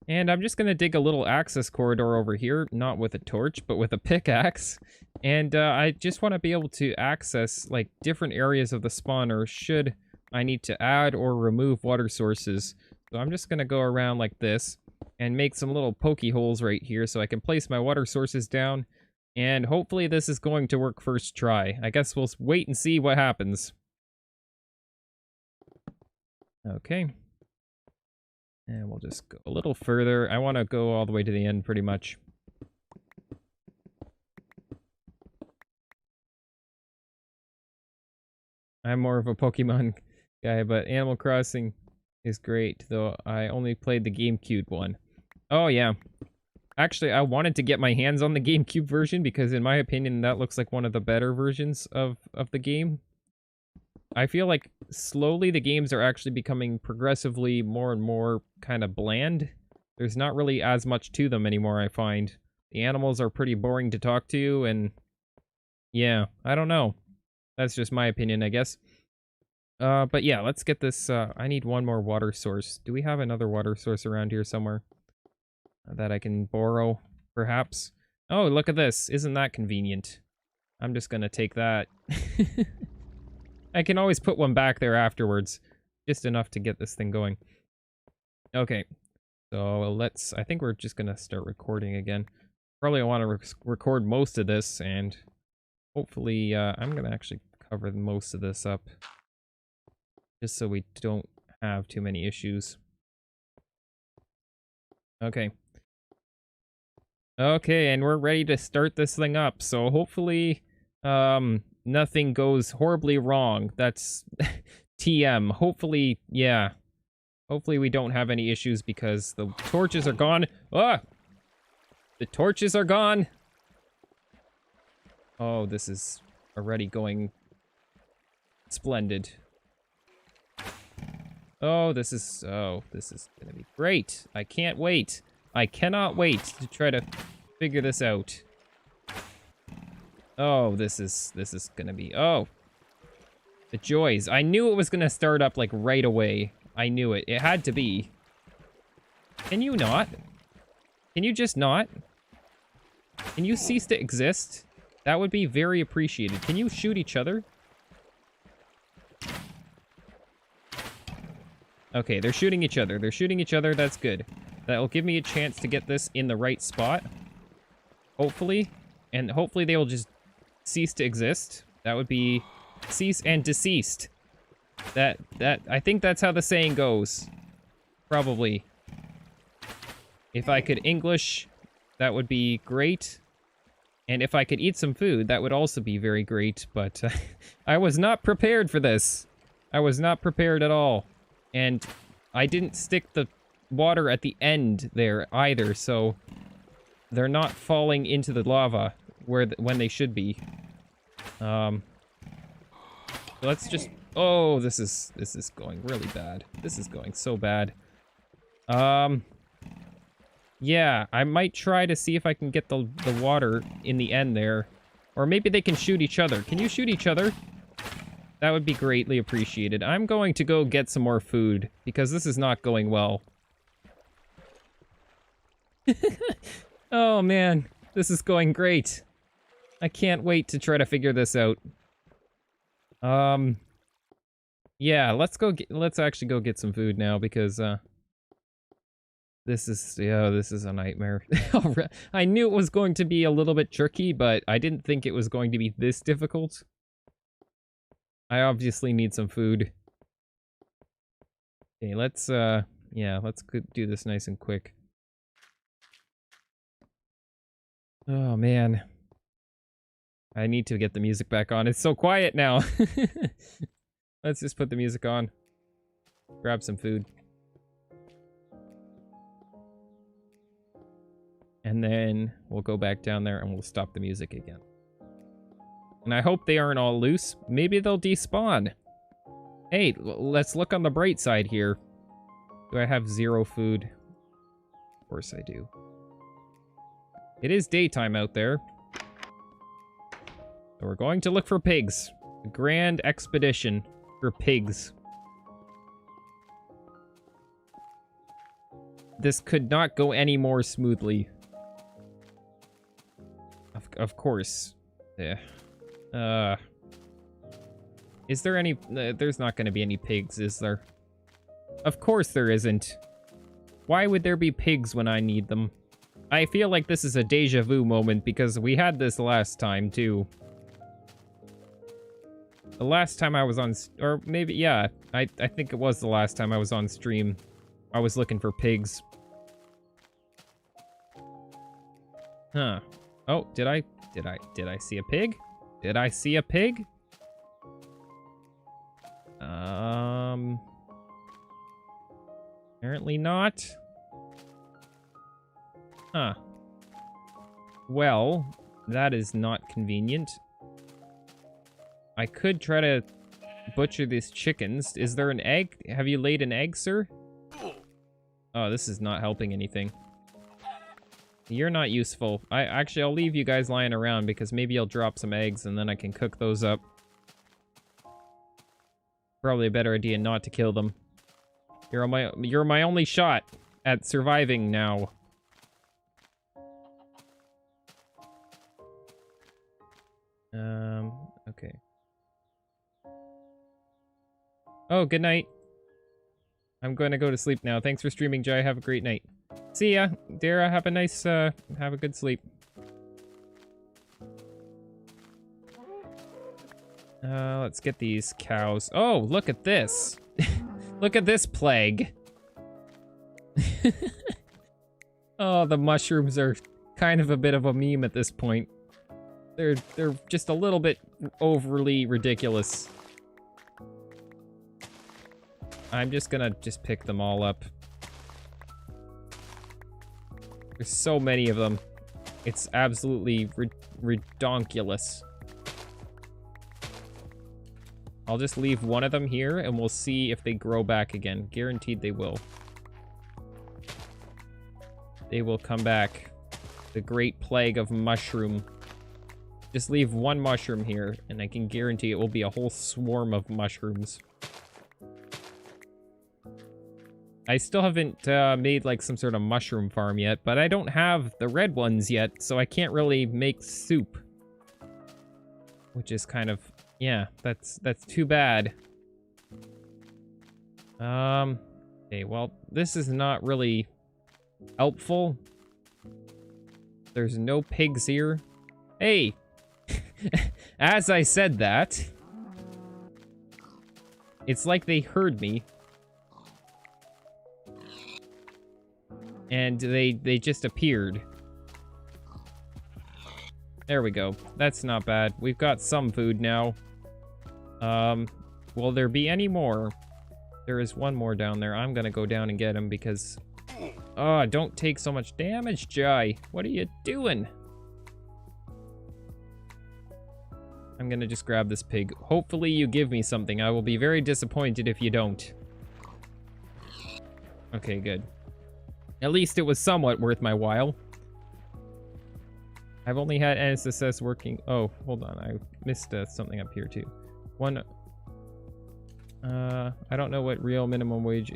And I'm just going to dig a little access corridor over here, not with a torch, but with a pickaxe. And I just want to be able to access, like, different areas of the spawner should I need to add or remove water sources. So I'm just going to go around like this and make some little pokey holes right here so I can place my water sources down. And hopefully this is going to work first try. I guess we'll wait and see what happens. Okay. And we'll just go a little further. I want to go all the way to the end, pretty much. I'm more of a Pokemon guy, but Animal Crossing is great, though I only played the GameCube one. Oh, yeah. Actually, I wanted to get my hands on the GameCube version, because in my opinion, that looks like one of the better versions of the game. I feel like slowly the games are actually becoming progressively more and more kind of bland. There's not really as much to them anymore, I find. The animals are pretty boring to talk to, and yeah, I don't know. That's just my opinion, I guess. But yeah, let's get this, I need one more water source. Do we have another water source around here somewhere that I can borrow, perhaps? Oh, look at this. Isn't that convenient? I'm just gonna take that. I can always put one back there afterwards. Just enough to get this thing going. Okay. So let's... I think we're just gonna start recording again. Probably want to record most of this, and hopefully I'm gonna actually cover most of this up. Just so we don't have too many issues. Okay. Okay, and we're ready to start this thing up. So hopefully... nothing goes horribly wrong. That's TM. Hopefully, yeah. Hopefully we don't have any issues, because the torches are gone. Ah! The torches are gone! Oh, this is already going splendid. Oh, this is gonna be great. I can't wait. I cannot wait to try to figure this out. Oh, this is gonna be... Oh. The joys. I knew it was gonna start up, like, right away. I knew it. It had to be. Can you not? Can you just not? Can you cease to exist? That would be very appreciated. Can you shoot each other? Okay, they're shooting each other. They're shooting each other. That's good. That'll give me a chance to get this in the right spot. Hopefully. And hopefully they will just cease to exist. That would be cease and deceased. I think that's how the saying goes. Probably. If I could English, that would be great. And if I could eat some food, that would also be very great. But I was not prepared for this. I was not prepared at all. And I didn't stick the water at the end there either, so they're not falling into the lava when they should be. Let's just... Oh, this is going really bad. This is going so bad. Yeah, I might try to see if I can get the water in the end there. Or maybe they can shoot each other. Can you shoot each other? That would be greatly appreciated. I'm going to go get some more food, because this is not going well. Oh man, this is going great. I can't wait to try to figure this out. Yeah, let's actually go get some food now, because this is a nightmare. I knew it was going to be a little bit tricky, but I didn't think it was going to be this difficult. I obviously need some food. Okay, let's do this nice and quick. Oh man. I need to get the music back on. It's so quiet now. Let's just put the music on. Grab some food. And then we'll go back down there and we'll stop the music again. And I hope they aren't all loose. Maybe they'll despawn. Hey, let's look on the bright side here. Do I have 0 food? Of course I do. It is daytime out there. So we're going to look for pigs. A grand expedition for pigs. This could not go any more smoothly. Of course. Yeah. Is there any... there's not going to be any pigs, is there? Of course there isn't. Why would there be pigs when I need them? I feel like this is a deja vu moment because we had this last time, too. The last time I was on... Or maybe, yeah. I think it was the last time I was on stream. I was looking for pigs. Huh. Oh, did I see a pig? Did I see a pig? Apparently not. Huh. Well, that is not convenient. I could try to butcher these chickens. Is there an egg? Have you laid an egg, sir? Oh, this is not helping anything. You're not useful. I'll leave you guys lying around because maybe I'll drop some eggs and then I can cook those up. Probably a better idea not to kill them. You're my only shot at surviving now. Okay. Oh, good night. I'm going to go to sleep now. Thanks for streaming, Jai. Have a great night. See ya, Dara. Have a nice, have a good sleep. Let's get these cows. Oh, look at this. Look at this plague. Oh, the mushrooms are kind of a bit of a meme at this point. They're just a little bit overly ridiculous. I'm just gonna pick them all up. There's so many of them. It's absolutely redonkulous. I'll just leave one of them here and we'll see if they grow back again. Guaranteed they will. They will come back. The great plague of mushroom. Just leave one mushroom here and I can guarantee it will be a whole swarm of mushrooms. I still haven't made like some sort of mushroom farm yet, but I don't have the red ones yet, so I can't really make soup. Which is kind of, yeah, that's too bad. Okay, well, this is not really helpful. There's no pigs here. Hey! As I said that, it's like they heard me. And they just appeared. There we go. That's not bad. We've got some food now. Will there be any more? There is one more down there. I'm gonna go down and get him because... Oh, don't take so much damage, Jai. What are you doing? I'm gonna just grab this pig. Hopefully you give me something. I will be very disappointed if you don't. Okay, good. At least it was somewhat worth my while. I've only had NSSS working... Oh, hold on. I missed something up here, too. One... I don't know what real minimum wage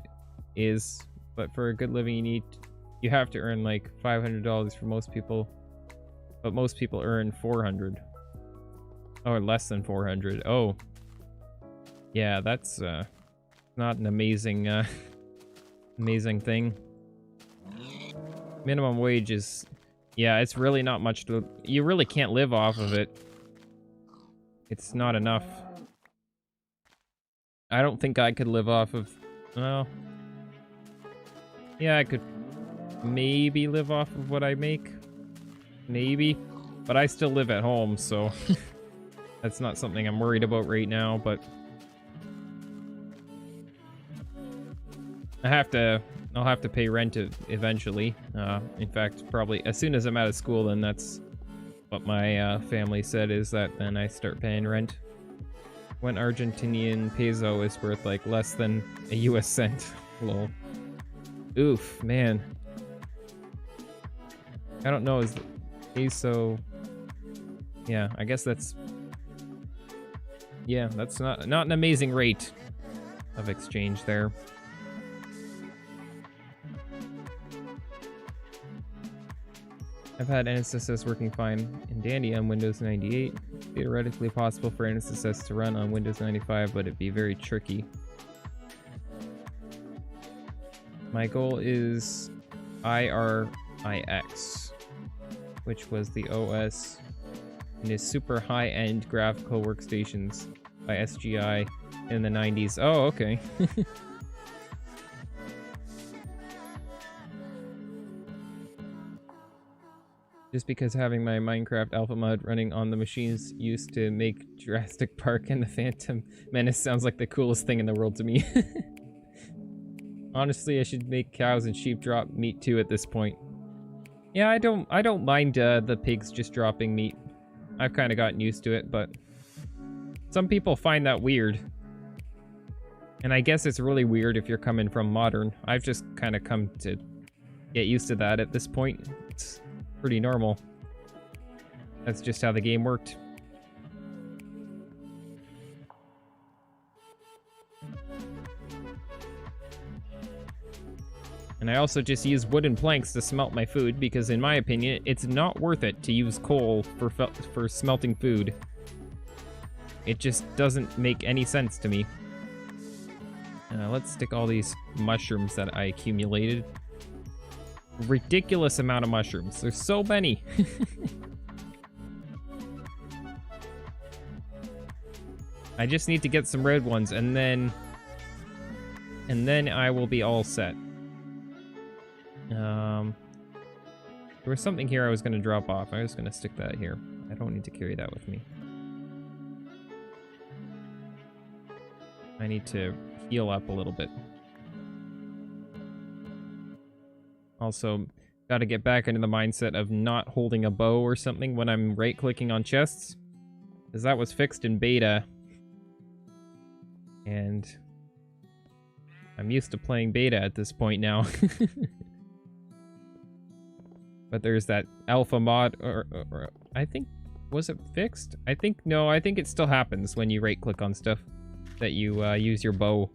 is, but for a good living, you have to earn, like, $500 for most people. But most people earn $400. Or less than 400. Oh. Yeah, that's, not an amazing, amazing thing. Minimum wage is... Yeah, it's really not much to... You really can't live off of it. It's not enough. I don't think I could live off of... Well... Yeah, I could maybe live off of what I make. Maybe. But I still live at home, so... That's not something I'm worried about right now, but... I'll have to pay rent eventually. In fact, probably as soon as I'm out of school, then that's what my family said, is that then I start paying rent. When Argentinian peso is worth like less than a US cent. Lol. Oof, man. I don't know, is the peso... Yeah, I guess that's... Yeah, that's not an amazing rate of exchange there. I've had NSSS working fine and dandy on Windows 98. Theoretically possible for NSSS to run on Windows 95, but it'd be very tricky. My goal is IRIX, which was the OS in his super high-end graphical workstations by SGI in the 90s. Oh, okay. Just because having my Minecraft alpha mod running on the machines used to make Jurassic Park and the Phantom Menace sounds like the coolest thing in the world to me. Honestly, I should make cows and sheep drop meat too at this point. Yeah, I don't mind the pigs just dropping meat. I've kind of gotten used to it, but some people find that weird. And I guess it's really weird if you're coming from modern. I've just kind of come to get used to that at this point. It's pretty normal. That's just how the game worked. And I also just use wooden planks to smelt my food because, in my opinion, it's not worth it to use coal for smelting food. It just doesn't make any sense to me. Let's stick all these mushrooms that I accumulated. Ridiculous amount of mushrooms. There's so many. I just need to get some red ones, and then I will be all set. There was something here I was going to drop off. I was going to stick that here. I don't need to carry that with me. I need to heal up a little bit. Also, gotta get back into the mindset of not holding a bow or something when I'm right-clicking on chests. Because that was fixed in beta. And I'm used to playing beta at this point now. But there's that alpha mod, or I think, was it fixed? I think it still happens when you right-click on stuff, that you use your bow.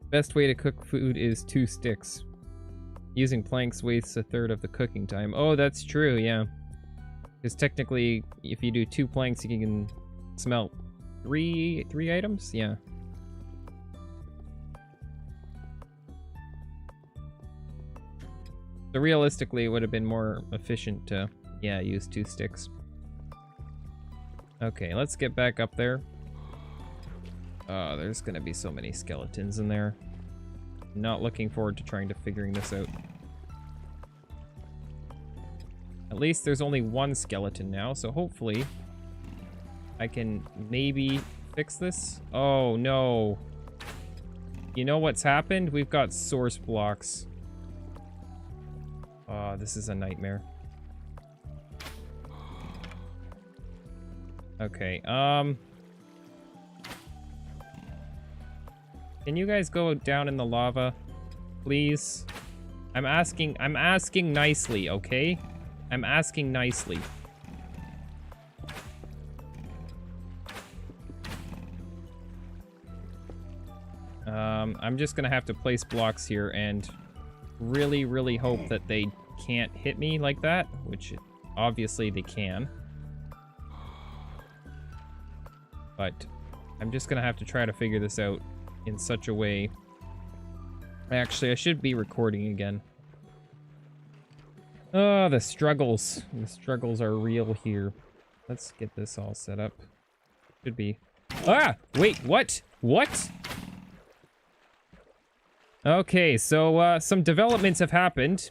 Best way to cook food is 2 sticks. Using planks wastes a third of the cooking time. Oh, that's true, yeah. Because technically, if you do 2 planks, you can smelt 3 items? Yeah. So realistically, it would have been more efficient to, yeah, use 2 sticks. Okay, let's get back up there. Oh, there's gonna be so many skeletons in there. Not looking forward to trying to figuring this out. At least there's only 1 skeleton now, so hopefully I can maybe fix this. Oh, no. You know what's happened? We've got source blocks. Oh, this is a nightmare. Okay, can you guys go down in the lava, please? I'm asking nicely, okay? I'm asking nicely. I'm just gonna have to place blocks here and really, really hope that they can't hit me like that, which obviously they can. But I'm just gonna have to try to figure this out in such a way. Actually, I should be recording again. Oh, the struggles. The struggles are real here. Let's get this all set up. Should be. Ah! Wait, what? What? Okay, so, some developments have happened.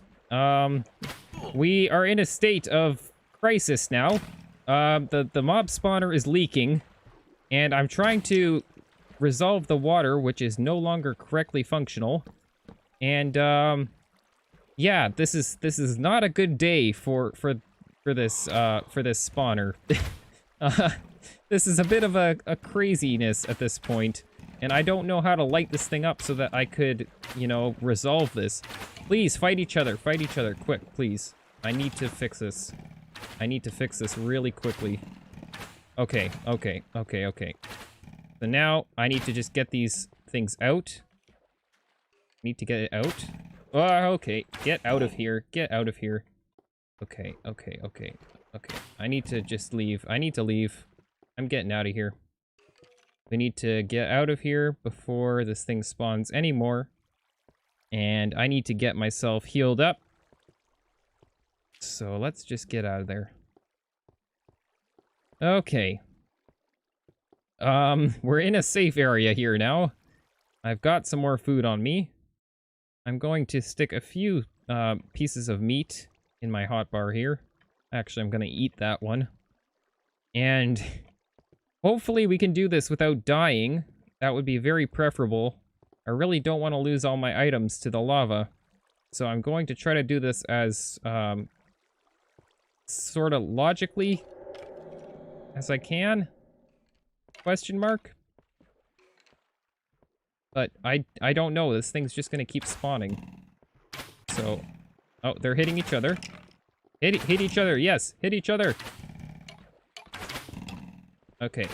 We are in a state of crisis now. The mob spawner is leaking, and I'm trying to resolve the water, which is no longer correctly functional. And, yeah, this is not a good day for this spawner. This is a bit of a craziness at this point, and I don't know how to light this thing up so that I could, you know, resolve this. Please, fight each other, quick, please. I need to fix this. I need to fix this really quickly. Okay. So now, I need to just get these things out. Need to get it out. Oh, okay. Get out of here. Get out of here. Okay. I need to just leave. I need to leave. I'm getting out of here. We need to get out of here before this thing spawns anymore. And I need to get myself healed up. So let's just get out of there. Okay. We're in a safe area here now. I've got some more food on me. I'm going to stick a few pieces of meat in my hotbar here. Actually, I'm going to eat that one. And hopefully we can do this without dying. That would be very preferable. I really don't want to lose all my items to the lava. So I'm going to try to do this as sort of logically as I can. Question mark? But I don't know. This thing's just gonna keep spawning. So, oh, they're hitting each other. Hit each other. Yes, hit each other. Okay,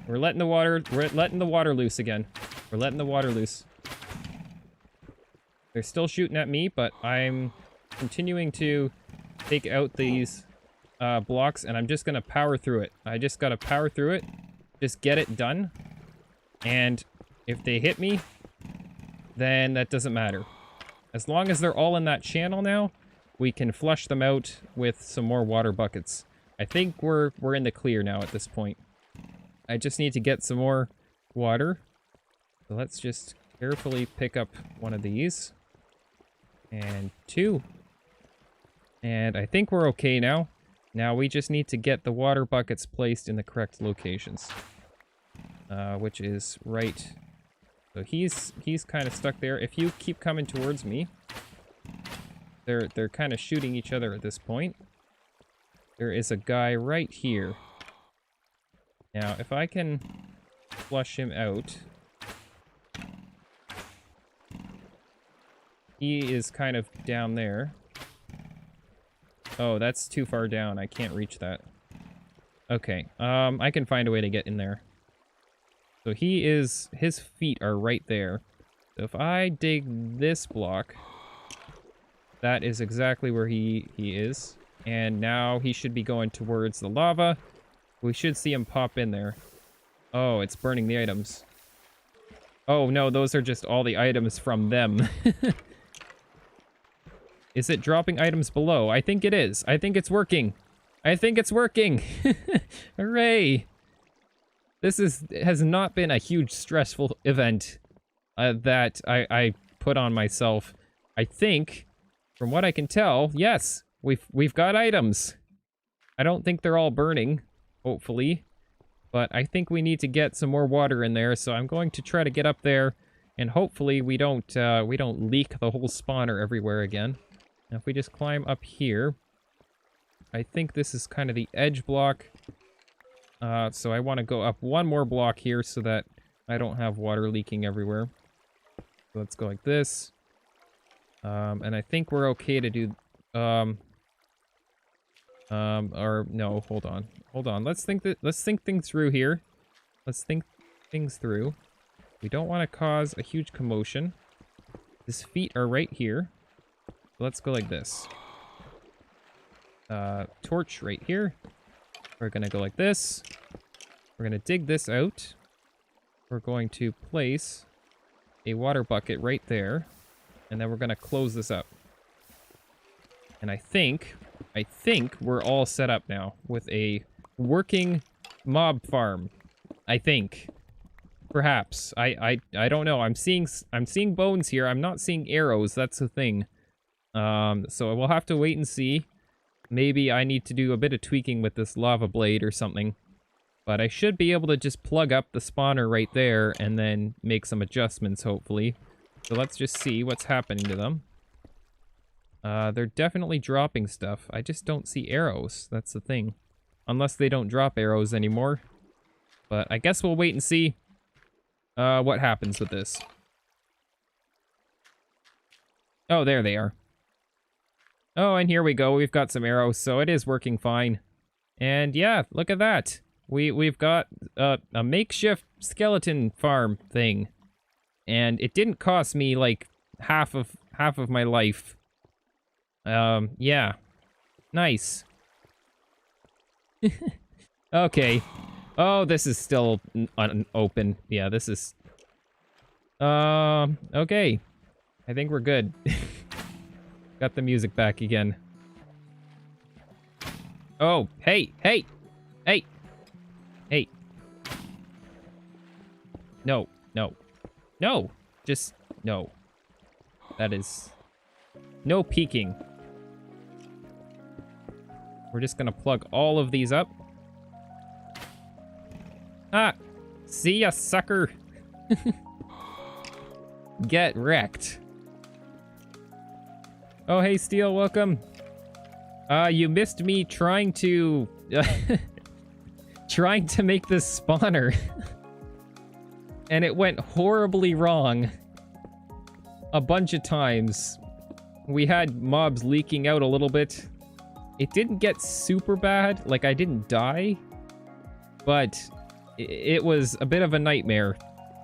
we're letting the water loose again. We're letting the water loose. They're still shooting at me, but I'm continuing to take out these blocks, and I'm just gonna power through it. I just gotta power through it. Just get it done. And if they hit me, then that doesn't matter. As long as they're all in that channel now, we can flush them out with some more water buckets. I think we're in the clear now at this point. I just need to get some more water. So let's just carefully pick up one of these. And 2. And I think we're okay now. Now we just need to get the water buckets placed in the correct locations. Which is right. So he's kind of stuck there. If you keep coming towards me, they're kind of shooting each other at this point. There is a guy right here. Now, if I can flush him out. He is kind of down there. Oh, that's too far down. I can't reach that. Okay, I can find a way to get in there. So his feet are right there. So if I dig this block, that is exactly where he is. And now he should be going towards the lava. We should see him pop in there. Oh, it's burning the items. Oh no, those are just all the items from them. Is it dropping items below? I think it is. I think it's working. I think it's working. Hooray. This has not been a huge stressful event that I put on myself. I think, from what I can tell, yes, we've got items. I don't think they're all burning, hopefully, but I think we need to get some more water in there. So I'm going to try to get up there, and hopefully we don't leak the whole spawner everywhere again. Now, if we just climb up here, I think this is kind of the edge block. So I want to go up one more block here so that I don't have water leaking everywhere. So let's go like this. And I think we're okay to do, or no, hold on. Let's think things through here. Let's think things through. We don't want to cause a huge commotion. His feet are right here. Let's go like this. Torch right here. We're gonna go like this. We're gonna dig this out. We're going to place a water bucket right there. And then we're gonna close this up. And I think we're all set up now with a working mob farm. I think. Perhaps. I don't know. I'm seeing bones here. I'm not seeing arrows. That's the thing. So we'll have to wait and see. Maybe I need to do a bit of tweaking with this lava blade or something. But I should be able to just plug up the spawner right there and then make some adjustments, hopefully. So let's just see what's happening to them. They're definitely dropping stuff. I just don't see arrows. That's the thing. Unless they don't drop arrows anymore. But I guess we'll wait and see what happens with this. Oh, there they are. Oh, and here we go. We've got some arrows, so it is working fine. And yeah, look at that. We've got a makeshift skeleton farm thing. And it didn't cost me like half of my life. Yeah. Nice. Okay. Oh, this is still unopened. Yeah, this is okay. I think we're good. Got the music back again. Oh, hey. No. No, just no. That is no peeking. We're just gonna plug all of these up. Ah, see ya, sucker. Get wrecked. Oh, hey, Steel, welcome. You missed me trying to trying to make this spawner. And it went horribly wrong. A bunch of times. We had mobs leaking out a little bit. It didn't get super bad. Like, I didn't die. But it was a bit of a nightmare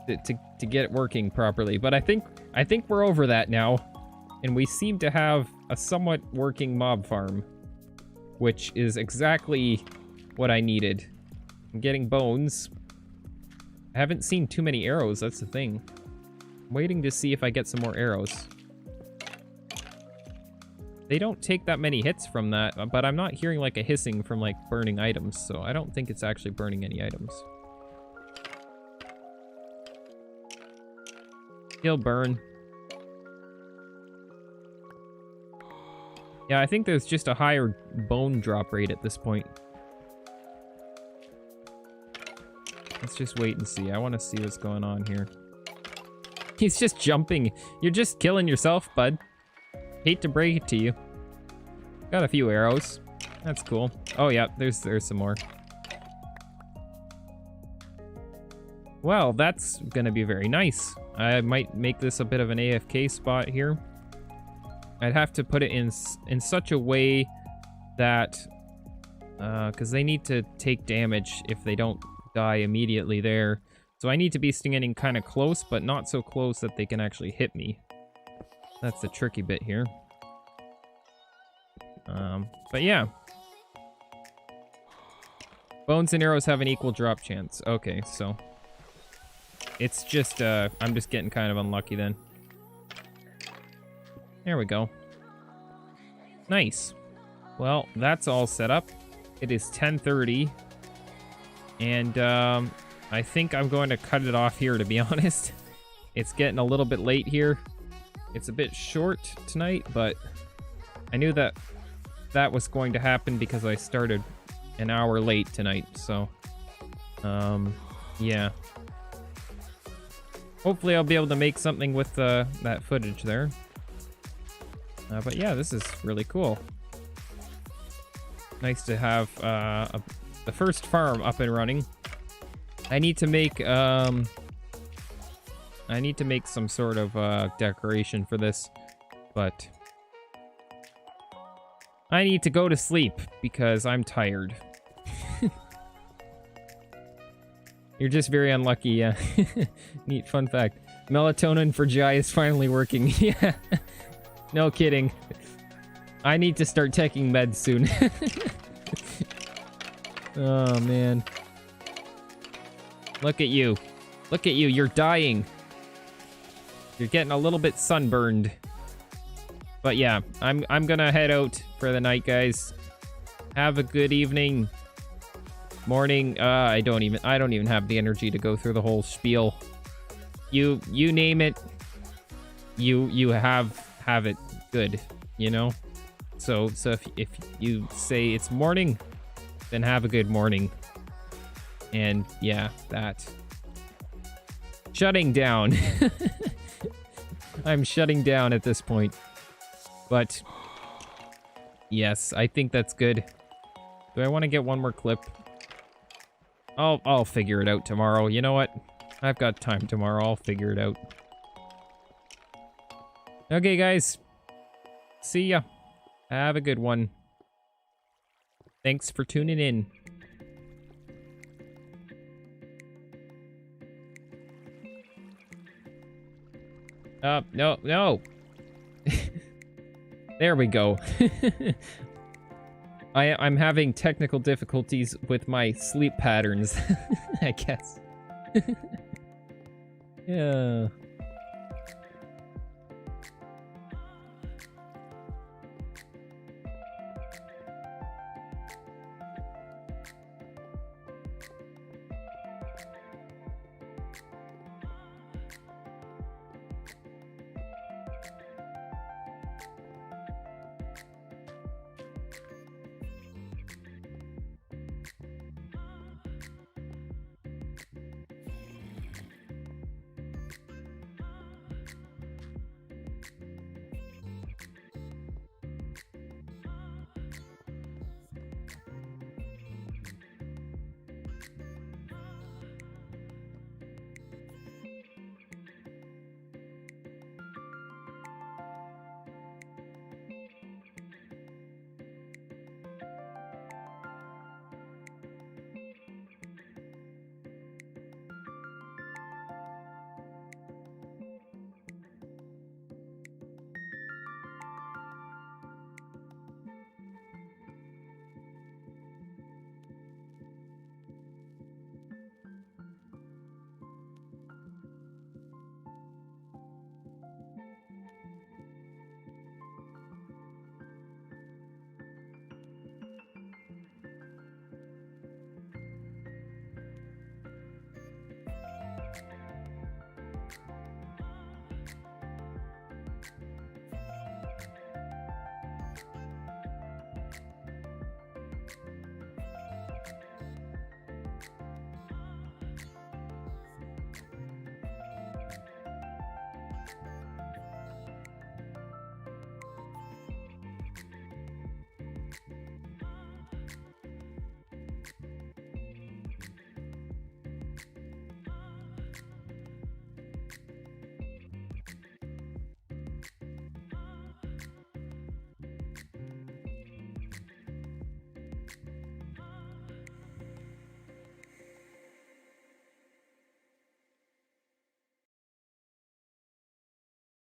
to get it working properly. But I think we're over that now. And we seem to have a somewhat working mob farm. Which is exactly what I needed. I'm getting bones. I haven't seen too many arrows, that's the thing. I'm waiting to see if I get some more arrows. They don't take that many hits from that, but I'm not hearing like a hissing from like burning items, so I don't think it's actually burning any items. He'll burn. Yeah, I think there's just a higher bone drop rate at this point. Let's just wait and see. I want to see what's going on here. He's just jumping. You're just killing yourself, bud. Hate to break it to you. Got a few arrows. That's cool. Oh yeah, there's some more. Well, that's gonna be very nice. I might make this a bit of an AFK spot here. I'd have to put it in such a way that, because they need to take damage if they don't die immediately there. So I need to be standing kind of close, but not so close that they can actually hit me. That's the tricky bit here. But yeah. Bones and arrows have an equal drop chance. Okay, so it's just, I'm just getting kind of unlucky then. There we go. Nice. Well, that's all set up. It is 10:30. And, I think I'm going to cut it off here, to be honest. It's getting a little bit late here. It's a bit short tonight, but I knew that that was going to happen because I started an hour late tonight, so yeah. Hopefully I'll be able to make something with that footage there. But yeah, this is really cool. Nice to have the first farm up and running. I need to make some sort of decoration for this, but I need to go to sleep because I'm tired. You're just very unlucky, yeah. Neat fun fact. Melatonin for Jai is finally working. Yeah. No kidding. I need to start taking meds soon. Oh, man. Look at you. Look at you. You're dying. You're getting a little bit sunburned. But yeah, I'm gonna head out for the night, guys. Have a good evening. Morning. I don't even have the energy to go through the whole spiel. You name it. You have it good, you know? So if you say it's morning, then have a good morning. And yeah, that. Shutting down. I'm shutting down at this point. But yes, I think that's good. Do I want to get one more clip? I'll figure it out tomorrow. You know what? I've got time tomorrow. I'll figure it out. Okay, guys. See ya. Have a good one. Thanks for tuning in. No. There we go. I'm having technical difficulties with my sleep patterns, I guess. Yeah.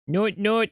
Note, note.